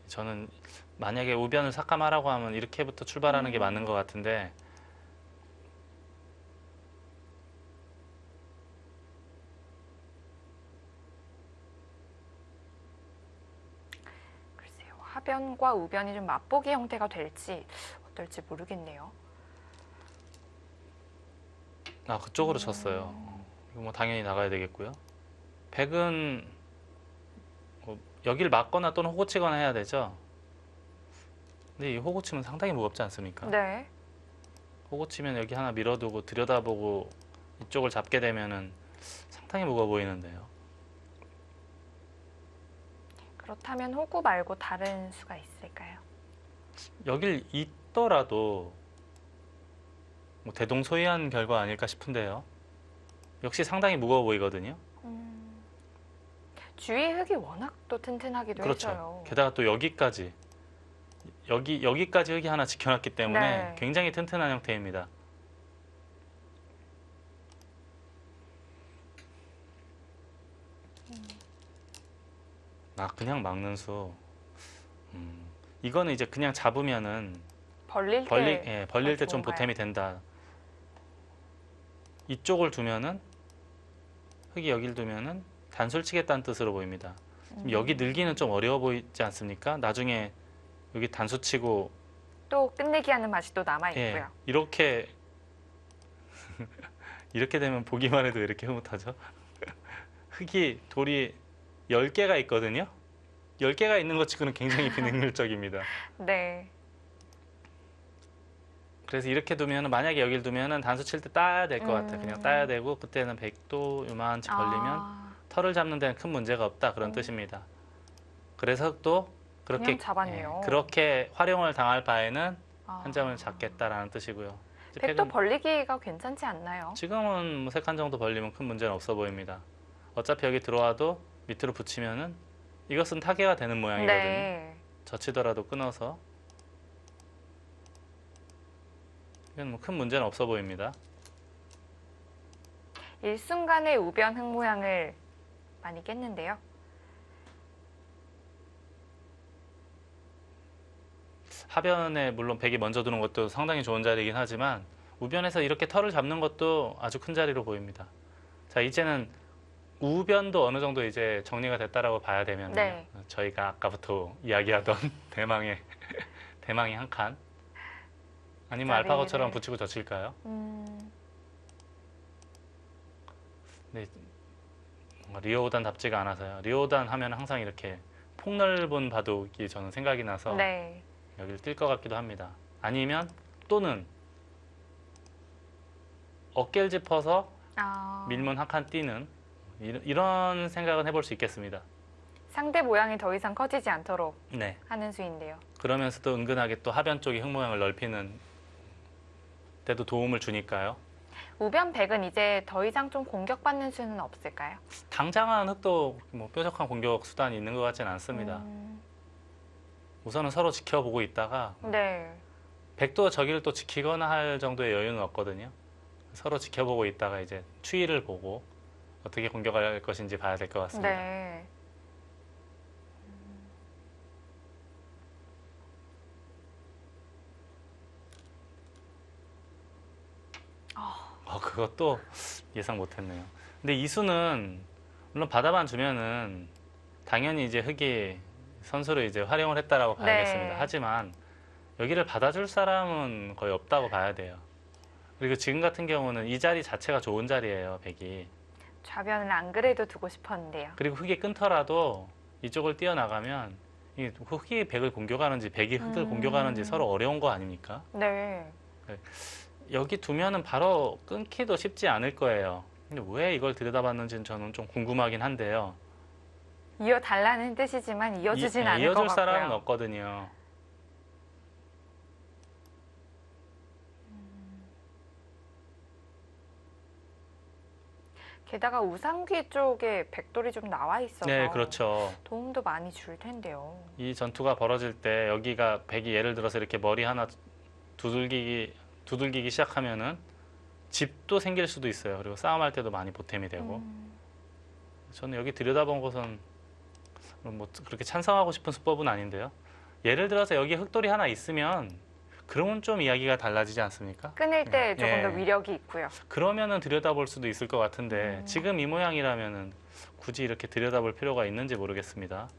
저는 만약에 우변을 삭감하라고 하면 이렇게부터 출발하는 게 맞는 것 같은데 글쎄요. 하변과 우변이 좀 맛보기 형태가 될지 어떨지 모르겠네요. 아, 그쪽으로 쳤어요. 이거 뭐 당연히 나가야 되겠고요. 백은 여길 막거나 또는 호구 치거나 해야 되죠. 근데 이 호구 치면 상당히 무겁지 않습니까? 네. 호구 치면 여기 하나 밀어두고 들여다보고 이쪽을 잡게 되면은 상당히 무거워 보이는데요. 그렇다면 호구 말고 다른 수가 있을까요? 여길 있더라도 뭐 대동소이한 결과 아닐까 싶은데요. 역시 상당히 무거워 보이거든요. 주위 흙이 워낙 또 튼튼하기도 그렇죠. 해서요. 게다가 또 여기까지 흙이 하나 지켜놨기 때문에 네. 굉장히 튼튼한 형태입니다. 아, 그냥 막는 수. 이거는 이제 그냥 잡으면은 벌릴 벌릴 때 좀 좋은가요? 보탬이 된다. 이쪽을 두면은 흙이 여길 두면은 단술 치겠다는 뜻으로 보입니다. 여기 늘기는 좀 어려워 보이지 않습니까? 나중에 여기 단수 치고 또 끝내기 하는 맛이 또 남아 있고요. 예, 이렇게 이렇게 되면 보기만 해도 이렇게 흐뭇하죠. 흙이 돌이 10개가 있거든요. 10개가 있는 것 치고는 굉장히 비능률적입니다. 네. 그래서 이렇게 두면 만약에 여길 두면은 단수 칠 때 따야 될 것 같아요. 그냥 따야 되고 그때는 백도 요만치 벌리면 털을 잡는 데는 큰 문제가 없다 그런 뜻입니다. 그래서 또 그렇게 그냥 잡았네요. 그렇게 활용을 당할 바에는 한 점을 잡겠다라는 뜻이고요. 이제 백도 팩은 벌리기가 괜찮지 않나요? 지금은 뭐 3칸 정도 벌리면 큰 문제는 없어 보입니다. 어차피 여기 들어와도 밑으로 붙이면은 이것은 타개가 되는 모양이거든요. 네. 젖히더라도 끊어서 이건 뭐 큰 문제는 없어 보입니다. 일순간에 우변 흙 모양을 많이 깼는데요. 하변에 물론 백이 먼저 두는 것도 상당히 좋은 자리이긴 하지만 우변에서 이렇게 털을 잡는 것도 아주 큰 자리로 보입니다. 자, 이제는 우변도 어느 정도 이제 정리가 됐다라고 봐야 되면 네. 저희가 아까부터 이야기하던 대망의 한 칸 아니면 자리를. 알파고처럼 붙이고 젖힐까요? 네, 뭔가 리오단답지가 않아서요. 리오단 하면 항상 이렇게 폭넓은 바둑이 저는 생각이 나서 네. 여기를 뛸 것 같기도 합니다. 아니면 또는 어깨를 짚어서 밀문 한 칸 뛰는 이런 생각은 해볼 수 있겠습니다. 상대 모양이 더 이상 커지지 않도록 네. 하는 수인데요. 그러면서도 은근하게 또 하변 쪽이 흙 모양을 넓히는 데도 도움을 주니까요. 우변 백은 이제 더 이상 좀 공격받는 수는 없을까요? 당장은 흙도 뭐 뾰족한 공격 수단이 있는 것 같지는 않습니다. 우선은 서로 지켜보고 있다가 네. 백도 저기를 또 지키거나 할 정도의 여유는 없거든요. 서로 지켜보고 있다가 이제 추이를 보고 어떻게 공격할 것인지 봐야 될 것 같습니다. 네. 그것도 예상 못했네요. 근데 이 수는 물론 받아만 주면은 당연히 이제 흙이 선수를 이제 활용을 했다라고 봐야겠습니다. 네. 하지만 여기를 받아줄 사람은 거의 없다고 봐야 돼요. 그리고 지금 같은 경우는 이 자리 자체가 좋은 자리예요, 백이. 좌변을 안 그래도 두고 싶었는데요. 그리고 흙이 끊더라도 이쪽을 뛰어나가면 이게 흙이 백을 공격하는지 백이 흙을 공격하는지 서로 어려운 거 아닙니까? 네. 여기 두면은 바로 끊기도 쉽지 않을 거예요. 근데 왜 이걸 들여다봤는지는 저는 좀 궁금하긴 한데요. 이어달라는 뜻이지만 이어주진 않을 것 이어줄 같고요. 사람은 없거든요. 게다가 우상귀 쪽에 백돌이 좀 나와 있어서 네, 그렇죠. 도움도 많이 줄 텐데요. 이 전투가 벌어질 때 여기가 백이 예를 들어서 이렇게 머리 하나 두들기기 시작하면은 집도 생길 수도 있어요. 그리고 싸움할 때도 많이 보탬이 되고. 저는 여기 들여다본 것은 뭐 그렇게 찬성하고 싶은 수법은 아닌데요. 예를 들어서 여기 흑돌이 하나 있으면 그러면 좀 이야기가 달라지지 않습니까? 끊을 때 조금 예. 더 위력이 있고요. 그러면은 들여다볼 수도 있을 것 같은데 지금 이 모양이라면은 굳이 이렇게 들여다볼 필요가 있는지 모르겠습니다.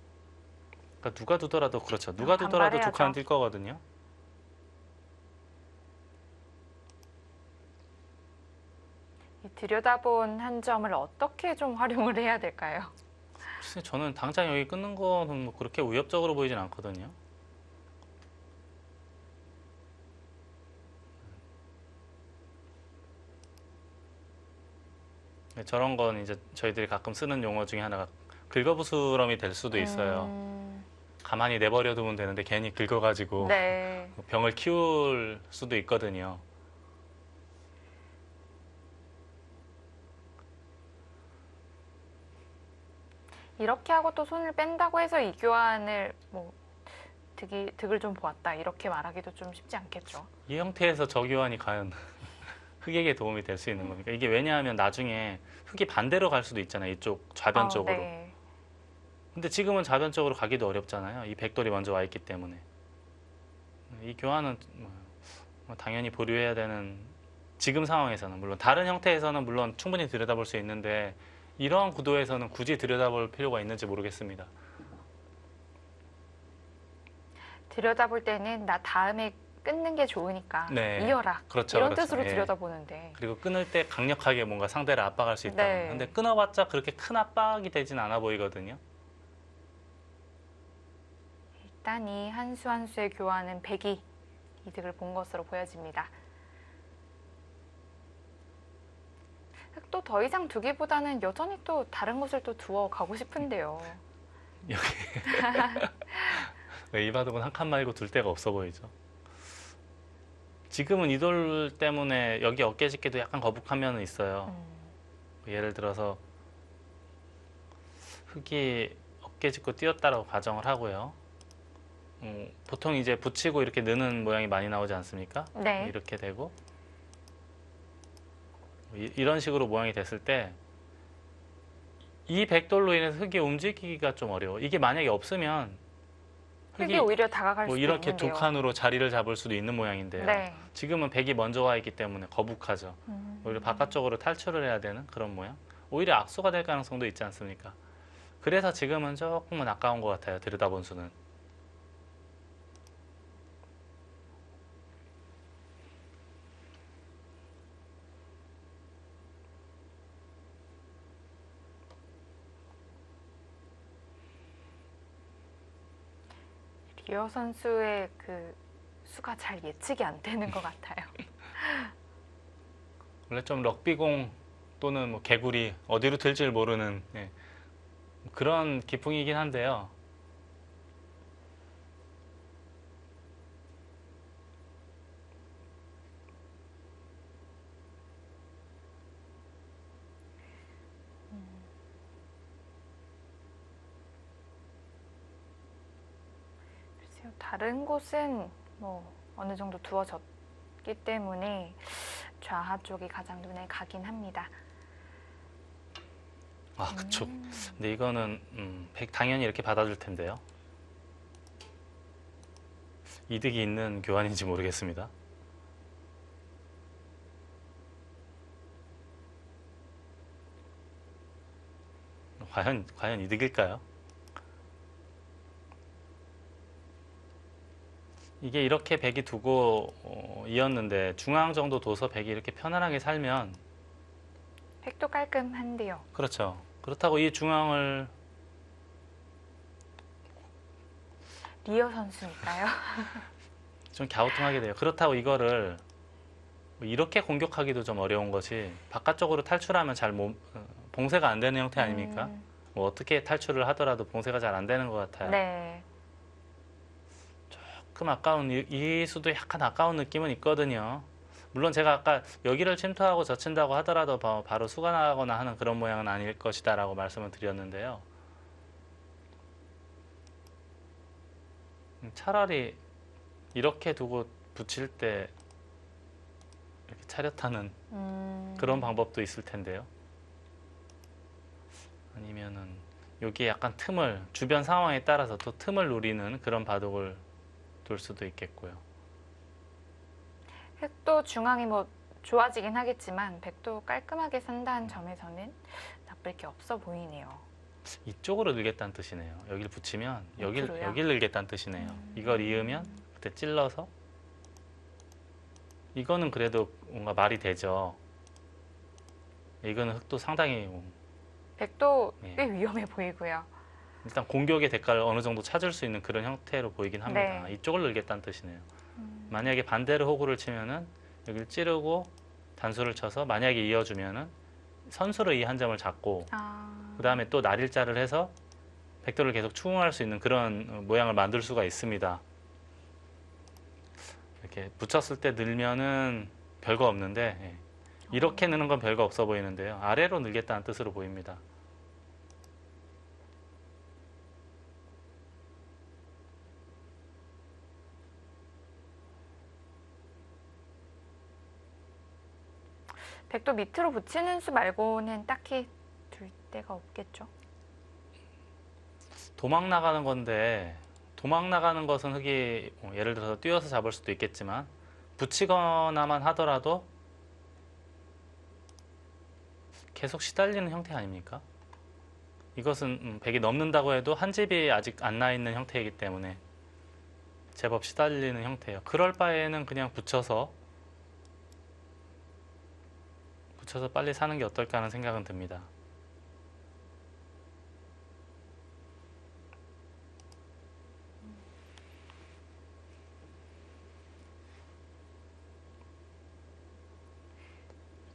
그러니까 누가 두더라도 그렇죠. 누가 두더라도 두 칸 뛸 거거든요. 이 들여다본 한 점을 어떻게 좀 활용을 해야 될까요? 글쎄, 저는 당장 여기 끊는 거는 뭐 그렇게 위협적으로 보이진 않거든요. 저런 건 이제 저희들이 가끔 쓰는 용어 중에 하나가 긁어부스럼이 될 수도 있어요. 가만히 내버려 두면 되는데 괜히 긁어가지고 네. 병을 키울 수도 있거든요. 이렇게 하고 또 손을 뺀다고 해서 이 교환을 뭐 득을 좀 보았다 이렇게 말하기도 좀 쉽지 않겠죠. 이 형태에서 저교환이 과연 흑에게 도움이 될 수 있는 겁니까? 이게 왜냐하면 나중에 흑이 반대로 갈 수도 있잖아요. 이쪽 좌변 쪽으로. 네. 근데 지금은 좌변 쪽으로 가기도 어렵잖아요. 이 백돌이 먼저 와 있기 때문에. 이 교환은 뭐 당연히 보류해야 되는 지금 상황에서는 물론 다른 형태에서는 물론 충분히 들여다볼 수 있는데 이러한 구도에서는 굳이 들여다볼 필요가 있는지 모르겠습니다. 들여다볼 때는 나 다음에 끊는 게 좋으니까 네. 이어라. 그렇죠, 이런 그렇죠. 뜻으로 예. 들여다보는데. 그리고 끊을 때 강력하게 뭔가 상대를 압박할 수 있다. 네. 근데 끊어봤자 그렇게 큰 압박이 되진 않아 보이거든요. 일단 이 한 수 한 수의 교환은 백이 이득을 본 것으로 보여집니다. 또 더 이상 두기보다는 여전히 또 다른 곳을 또 두어 가고 싶은데요. 여기 이 바둑은 한 칸 말고 둘 데가 없어 보이죠. 지금은 이 돌 때문에 여기 어깨 짚기도 약간 거북한 면은 있어요. 예를 들어서 흑이 어깨 짚고 뛰었다라고 가정을 하고요. 보통 이제 붙이고 이렇게 느는 모양이 많이 나오지 않습니까? 네. 이렇게 되고 이런 식으로 모양이 됐을 때 이 백돌로 인해서 흑이 움직이기가 좀 어려워. 이게 만약에 없으면 흑이 오히려 다가갈 뭐 수도 이렇게 있는데요. 두 칸으로 자리를 잡을 수도 있는 모양인데요. 네. 지금은 백이 먼저 와 있기 때문에 거북하죠. 오히려 바깥쪽으로 탈출을 해야 되는 그런 모양. 오히려 악수가 될 가능성도 있지 않습니까? 그래서 지금은 조금은 아까운 것 같아요. 들여다본 수는. 리어 선수의 그 수가 잘 예측이 안 되는 것 같아요. 원래 좀 럭비공 또는 뭐 개구리 어디로 튈지 모르는 그런 기풍이긴 한데요. 다른 곳은 뭐 어느 정도 두어졌기 때문에 좌하 쪽이 가장 눈에 가긴 합니다. 아, 그쵸. 근데 이거는 당연히 이렇게 받아줄 텐데요. 이득이 있는 교환인지 모르겠습니다. 과연 이득일까요? 이게 이렇게 백이 두고 이었는데 중앙 정도 둬서 백이 이렇게 편안하게 살면 백도 깔끔한데요. 그렇죠. 그렇다고 이 중앙을 리어 선수니까요. 좀 갸우뚱하게 돼요. 그렇다고 이거를 이렇게 공격하기도 좀 어려운 것이 바깥쪽으로 탈출하면 잘 봉쇄가 안 되는 형태 아닙니까? 뭐 어떻게 탈출을 하더라도 봉쇄가 잘 안 되는 것 같아요. 네. 조금 아까운 이 수도 약간 아까운 느낌은 있거든요. 물론 제가 아까 여기를 침투하고 젖힌다고 하더라도 바로 수가 나거나 하는 그런 모양은 아닐 것이다 라고 말씀을 드렸는데요. 차라리 이렇게 두고 붙일 때 이렇게 차렷하는 그런 방법도 있을 텐데요. 아니면은 여기에 약간 틈을 주변 상황에 따라서 또 틈을 노리는 그런 바둑을 둘 수도 있겠고요. 백도 중앙이 뭐 좋아지긴 하겠지만 백도 깔끔하게 산다는 점에서는 나쁠 게 없어 보이네요. 이쪽으로 늘겠다는 뜻이네요. 여기를 붙이면 여길 밑으로요? 늘겠다는 뜻이네요. 이걸 이으면 그때 찔러서 이거는 그래도 뭔가 말이 되죠. 이거는 흙도 상당히 백도 네. 꽤 위험해 보이고요. 일단 공격의 대가를 어느 정도 찾을 수 있는 그런 형태로 보이긴 합니다. 네. 이쪽을 늘겠다는 뜻이네요. 만약에 반대로 호구를 치면은 여기를 찌르고 단수를 쳐서 만약에 이어주면은 선수로 이 한 점을 잡고 그 다음에 또 날일자를 해서 백도를 계속 추궁할 수 있는 그런 모양을 만들 수가 있습니다. 이렇게 붙였을 때 늘면은 별거 없는데 이렇게 느는 건 별거 없어 보이는데요. 아래로 늘겠다는 뜻으로 보입니다. 백도 밑으로 붙이는 수 말고는 딱히 둘 데가 없겠죠. 도망 나가는 건데 도망 나가는 것은 흙이 예를 들어서 뛰어서 잡을 수도 있겠지만 붙이거나만 하더라도 계속 시달리는 형태 아닙니까? 이것은 백이 넘는다고 해도 한 집이 아직 안 나 있는 형태이기 때문에 제법 시달리는 형태예요. 그럴 바에는 그냥 붙여서 빨리 사는 게 어떨까 하는 생각은 듭니다.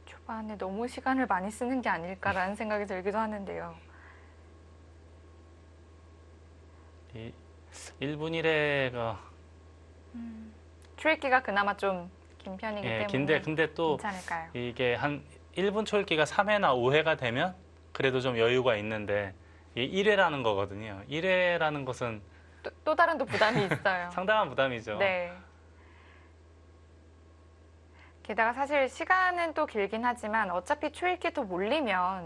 초반에 너무 시간을 많이 쓰는 게 아닐까라는 생각이 들기도 하는데요. 1분 1회가 초읽기가 그나마 좀 긴 편이기 때문에 근데 또 괜찮을까요? 이게 한 1분 초읽기가 3회나 5회가 되면 그래도 좀 여유가 있는데 1회라는 거거든요. 1회라는 것은 또 다른 또 부담이 있어요. 상당한 부담이죠. 네. 게다가 사실 시간은 또 길긴 하지만 어차피 초읽기도 몰리면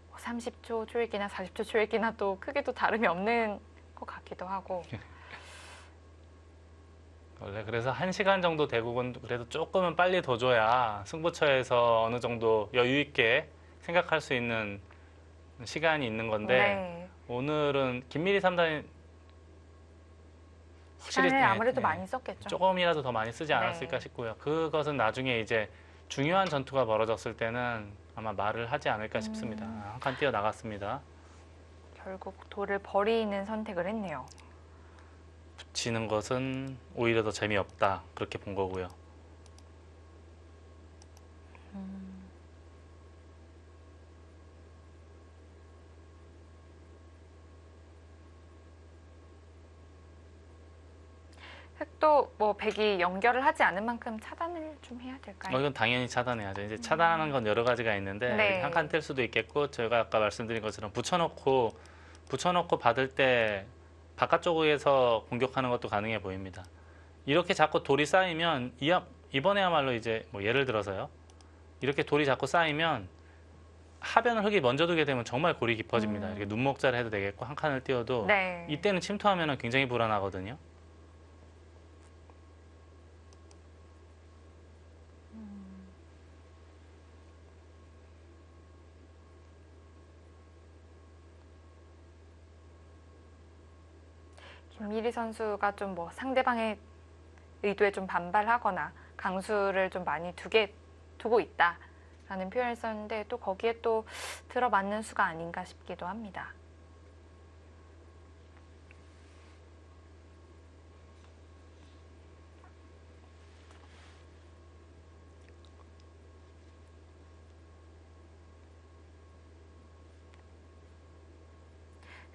뭐 30초 초읽기나 40초 초읽기나 또 크게 또 다름이 없는 것 같기도 하고. 원래 그래서 1시간 정도 대국은 그래도 조금은 빨리 더 줘야 승부처에서 어느 정도 여유 있게 생각할 수 있는 시간이 있는 건데 네. 오늘은 김미리 3단이 확실히 시간을 아무래도 많이 썼겠죠. 조금이라도 더 많이 쓰지 않았을까 네. 싶고요. 그것은 나중에 이제 중요한 전투가 벌어졌을 때는 아마 말을 하지 않을까 싶습니다. 한 칸 뛰어 나갔습니다. 결국 돌을 버리는 선택을 했네요. 붙이는 것은 오히려 더 재미없다. 그렇게 본 거고요. 획도 뭐 백이 연결을 하지 않은 만큼 차단을 좀 해야 될까요? 이건 당연히 차단해야죠. 이제 차단하는 건 여러 가지가 있는데 네. 한 칸 뗄 수도 있겠고 제가 아까 말씀드린 것처럼 붙여놓고 받을 때 바깥쪽에서 공격하는 것도 가능해 보입니다. 이렇게 자꾸 돌이 쌓이면 이번에야말로 이제 뭐 예를 들어서요. 이렇게 돌이 자꾸 쌓이면 하변을 흙이 먼저 두게 되면 정말 골이 깊어집니다. 이렇게 눈목자를 해도 되겠고 한 칸을 띄워도 네. 이때는 침투하면 굉장히 불안하거든요. 김미리 선수가 좀 뭐 상대방의 의도에 좀 반발하거나 강수를 좀 많이 두고 있다. 라는 표현을 썼는데 또 거기에 또 들어맞는 수가 아닌가 싶기도 합니다.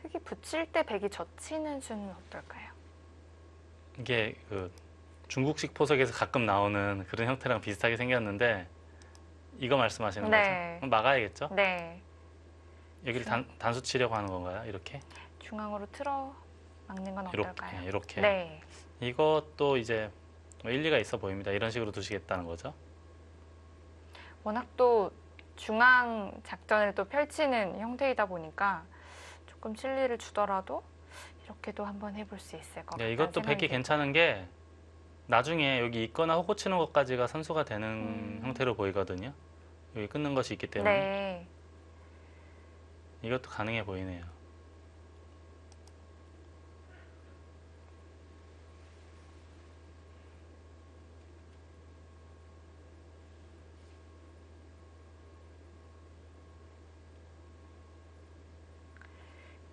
흙이 붙일 때 백이 젖히는 수는 어떨까요? 이게 그 중국식 포석에서 가끔 나오는 그런 형태랑 비슷하게 생겼는데 이거 말씀하시는 네. 거죠? 그럼 막아야겠죠? 네. 여기를 단수 치려고 하는 건가요? 이렇게? 중앙으로 틀어 막는 건 어떨까요? 이렇게, 이렇게. 네. 이것도 이제 뭐 일리가 있어 보입니다. 이런 식으로 두시겠다는 거죠. 워낙 또 중앙 작전을 또 펼치는 형태이다 보니까 조금 실리를 주더라도 이렇게도 한번 해볼 수 있을 것 같아요. 네, 이것도 백이 괜찮은 게 나중에 여기 있거나 호구 치는 것까지가 선수가 되는 형태로 보이거든요. 여기 끊는 것이 있기 때문에 네. 이것도 가능해 보이네요.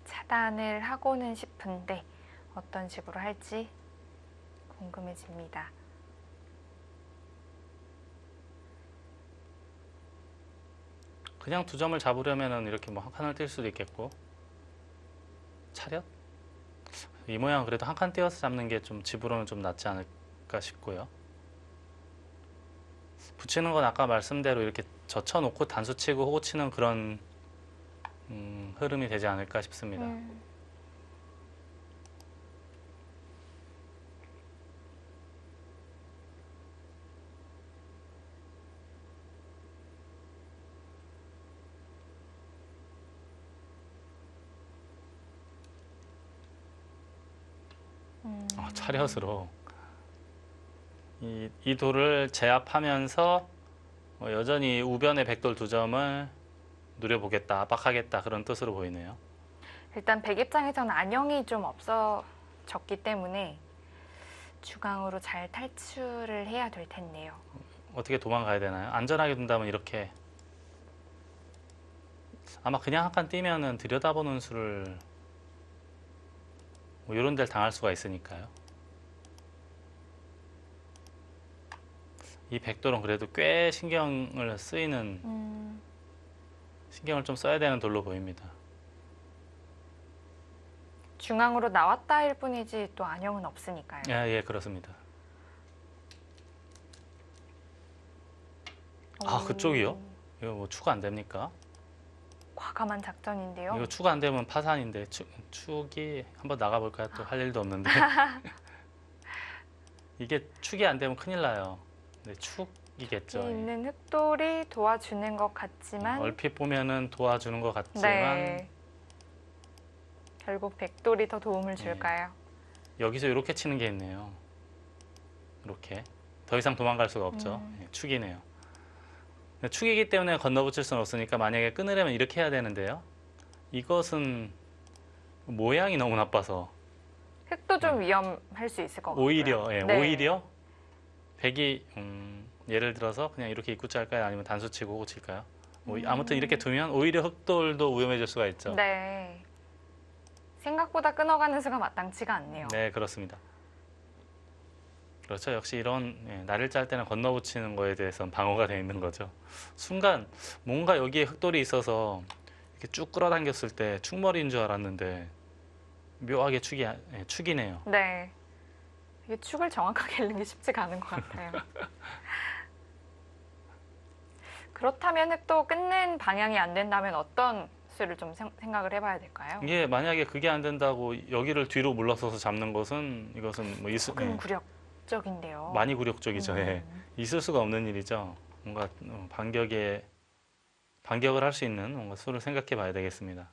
차단을 하고는 싶은데 어떤 식으로 할지 궁금해집니다. 그냥 두 점을 잡으려면 이렇게 뭐 한 칸을 뛸 수도 있겠고 차렷? 이 모양 그래도 한 칸 띄어서 잡는 게 좀 집으로는 좀 낫지 않을까 싶고요. 붙이는 건 아까 말씀대로 이렇게 젖혀놓고 단수 치고 호구 치는 그런 흐름이 되지 않을까 싶습니다. 차렷으로 이 돌을 제압하면서 여전히 우변의 백돌 두 점을 누려보겠다, 압박하겠다 그런 뜻으로 보이네요. 일단 백 입장에서는 안형이 좀 없어졌기 때문에 중앙으로 잘 탈출을 해야 될 텐데요. 어떻게 도망가야 되나요? 안전하게 둔다면 이렇게 아마 그냥 한 칸 뛰면은 들여다보는 수를 뭐 이런 데를 당할 수가 있으니까요. 이 백돌은 그래도 꽤 신경을 쓰이는 신경을 좀 써야 되는 돌로 보입니다. 중앙으로 나왔다 할 뿐이지 또 안형은 없으니까요. 예, 그렇습니다. 그쪽이요? 이거 뭐 추가 안 됩니까? 과감한 작전인데요. 이거 추가 안 되면 파산인데 축이 한번 나가볼까요? 또 할 일도 없는데 이게 축이 안 되면 큰일 나요. 네, 축이겠죠. 여기 있는 흑돌이 도와주는 것 같지만 얼핏 보면은 도와주는 것 같지만 네. 결국 백돌이 더 도움을 줄까요? 여기서 이렇게 치는 게 있네요. 이렇게 더 이상 도망갈 수가 없죠. 축이네요. 축이기 때문에 건너붙일 수는 없으니까 만약에 끊으려면 이렇게 해야 되는데요. 이것은 모양이 너무 나빠서 흑도 좀 위험할 수 있을 것 같고요. 오히려 네. 오히려 백이 예를 들어서 그냥 이렇게 입구 짤까요? 아니면 단수 치고 호구 칠까요? 뭐 아무튼 이렇게 두면 오히려 흑돌도 위험해질 수가 있죠. 네. 생각보다 끊어가는 수가 마땅치가 않네요. 네, 그렇습니다. 그렇죠. 역시 이런 날을 짤 때는 건너붙이는 거에 대해서는 방어가 되어 있는 거죠. 순간 뭔가 여기에 흑돌이 있어서 이렇게 쭉 끌어당겼을 때 축머리인 줄 알았는데 묘하게 축이네요. 네. 이게 축을 정확하게 읽는 게 쉽지가 않은 것 같아요. 그렇다면 흑도 끊는 방향이 안 된다면 어떤 수를 좀 생각을 해봐야 될까요? 이게 만약에 그게 안 된다고 여기를 뒤로 물러서서 잡는 것은 이것은 뭐 조금 굴욕적인데요. 많이 굴욕적이죠. 예. 있을 수가 없는 일이죠. 뭔가 반격을 할 수 있는 뭔가 수를 생각해 봐야 되겠습니다.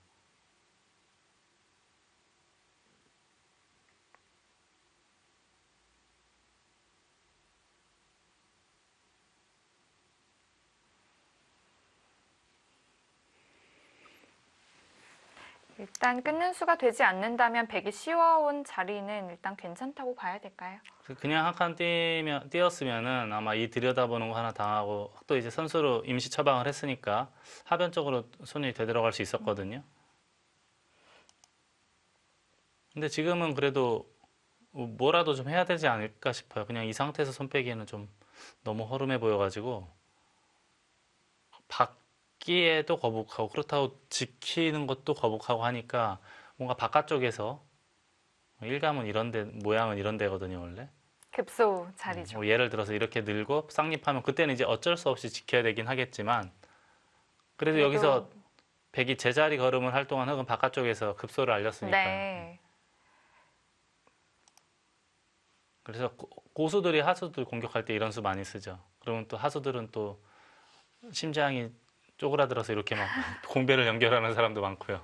일단 끊는 수가 되지 않는다면 백이 씌워온 자리는 일단 괜찮다고 봐야 될까요? 그냥 한 칸 띄었으면은 아마 이 들여다보는 거 하나 당하고 또 이제 선수로 임시 처방을 했으니까 하변 쪽으로 손이 되들어갈 수 있었거든요. 근데 지금은 그래도 뭐라도 좀 해야 되지 않을까 싶어요. 그냥 이 상태에서 손 빼기에는 좀 너무 허름해 보여가지고 받기에도 거북하고 그렇다고 지키는 것도 거북하고 하니까 뭔가 바깥쪽에서 일감은 이런데 모양은 이런 데거든요 원래. 급소 자리죠. 뭐 예를 들어서 이렇게 늘고 쌍립하면 그때는 이제 어쩔 수 없이 지켜야 되긴 하겠지만 그래도 여기서 백이 제자리 걸음을 할 동안 흙은 바깥쪽에서 급소를 알렸으니까요. 네. 그래서 고수들이 하수들 공격할 때 이런 수 많이 쓰죠. 그러면 또 하수들은 또 심장이 쪼그라들어서 이렇게 막 공배를 연결하는 사람도 많고요.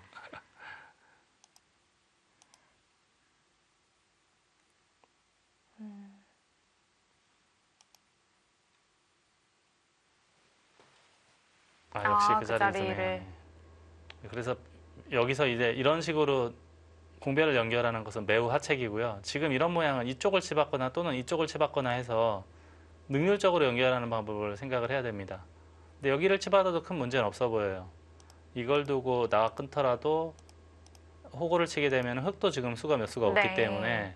역시 그 자리를. 그래서 여기서 이제 이런 식으로 공배를 연결하는 것은 매우 하책이고요. 지금 이런 모양은 이쪽을 치받거나 또는 이쪽을 치받거나 해서 능률적으로 연결하는 방법을 생각을 해야 됩니다. 근데 여기를 치받아도 큰 문제는 없어 보여요. 이걸 두고 나가 끊더라도 호구를 치게 되면 흙도 지금 수가 몇 수가 없기 때문에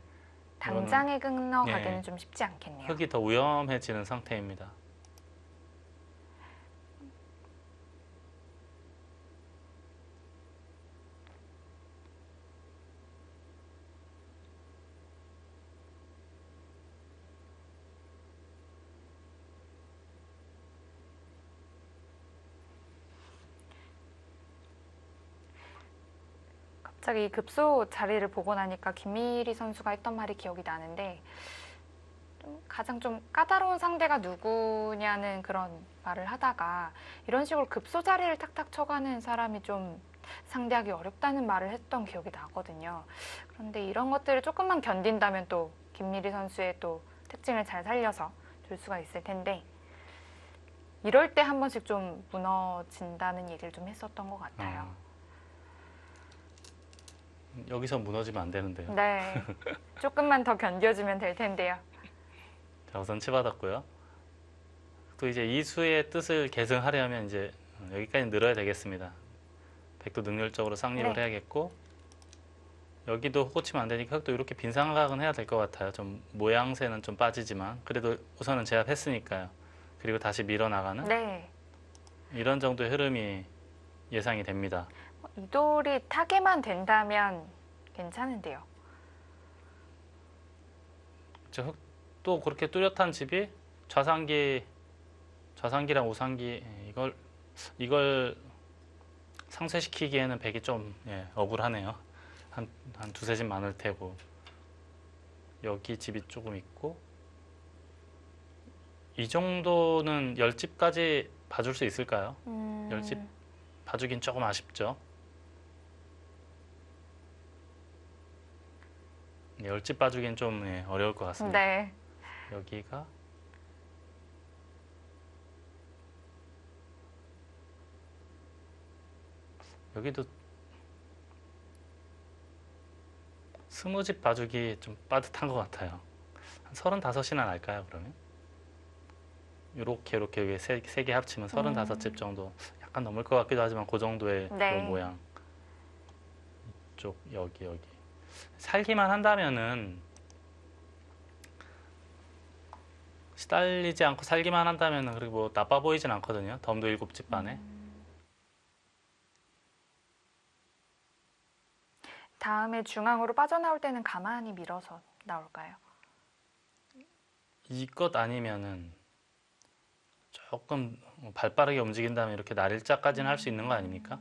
당장에 끊어가기는 좀 쉽지 않겠네요. 흙이 더 위험해지는 상태입니다. 갑자기 이 급소 자리를 보고 나니까 김미리 선수가 했던 말이 기억이 나는데 가장 좀 까다로운 상대가 누구냐는 그런 말을 하다가 이런 식으로 급소 자리를 탁탁 쳐가는 사람이 좀 상대하기 어렵다는 말을 했던 기억이 나거든요. 그런데 이런 것들을 조금만 견딘다면 또 김미리 선수의 또 특징을 잘 살려서 줄 수가 있을 텐데 이럴 때 한 번씩 좀 무너진다는 얘기를 좀 했었던 것 같아요. 여기서 무너지면 안 되는데요. 네, 조금만 더 견뎌주면 될 텐데요. 자, 우선 치받았고요. 또 이제 이 수의 뜻을 계승하려면 이제 여기까지 늘어야 되겠습니다. 백도 능률적으로 쌍립을 해야겠고 여기도 호고 치면 안 되니까 또 이렇게 빈삼각은 해야 될 것 같아요. 좀 모양새는 좀 빠지지만 그래도 우선은 제압했으니까요. 그리고 다시 밀어나가는 이런 정도의 흐름이 예상이 됩니다. 이 돌이 타게만 된다면 괜찮은데요. 또 그렇게 뚜렷한 집이 좌상기랑 우상기 이걸 상쇄시키기에는 백이 좀 억울하네요. 한 두세 집 많을 테고 여기 집이 조금 있고 이 정도는 10집까지 봐줄 수 있을까요? 10집 봐주긴 조금 아쉽죠. 10집 봐주긴 좀 어려울 것 같습니다. 네. 여기가 여기도 20집 봐주기 좀 빠듯한 것 같아요. 한 35이나 날까요, 그러면? 이렇게 여기 세 개 합치면 35집 정도 약간 넘을 것 같기도 하지만 그 정도의 그 모양. 이쪽 여기 살기만 한다면은 시달리지 않고 살기만 한다면은 그리고 뭐 나빠 보이진 않거든요. 덤도 7집 반에. 다음에 중앙으로 빠져나올 때는 가만히 밀어서 나올까요? 이것 아니면은 조금 발빠르게 움직인 다음에 이렇게 날일자까지는 할 수 있는 거 아닙니까?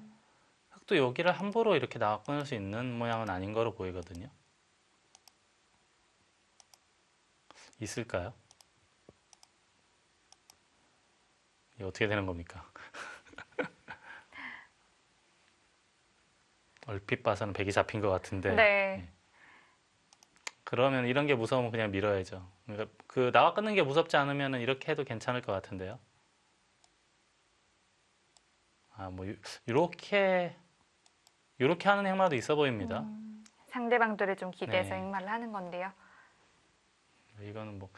흙도 여기를 함부로 이렇게 나가 끊을 수 있는 모양은 아닌 거로 보이거든요. 있을까요? 이게 어떻게 되는 겁니까? 얼핏 봐서는 백이 잡힌 것 같은데 그러면 이런 게 무서우면 그냥 밀어야죠. 그러니까 그 나와 끊는 게 무섭지 않으면 이렇게 해도 괜찮을 것 같은데요. 뭐 이렇게 이렇게 하는 행마도 있어 보입니다. 상대방들을 좀 기대해서 네. 행마를 하는 건데요. 이거는 뭐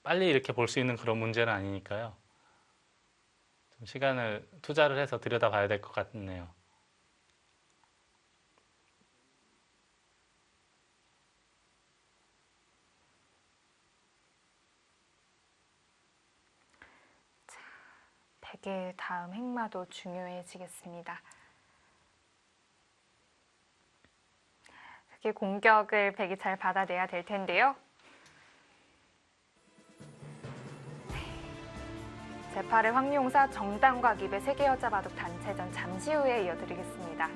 빨리 이렇게 볼 수 있는 그런 문제는 아니니까요. 좀 시간을 투자를 해서 들여다봐야 될 것 같네요. 자, 백의 다음 행마도 중요해지겠습니다. 그게 공격을 백이 잘 받아내야 될 텐데요. 제8회 황룡사 정당과 기배 세계 여자 바둑 단체전 잠시 후에 이어드리겠습니다.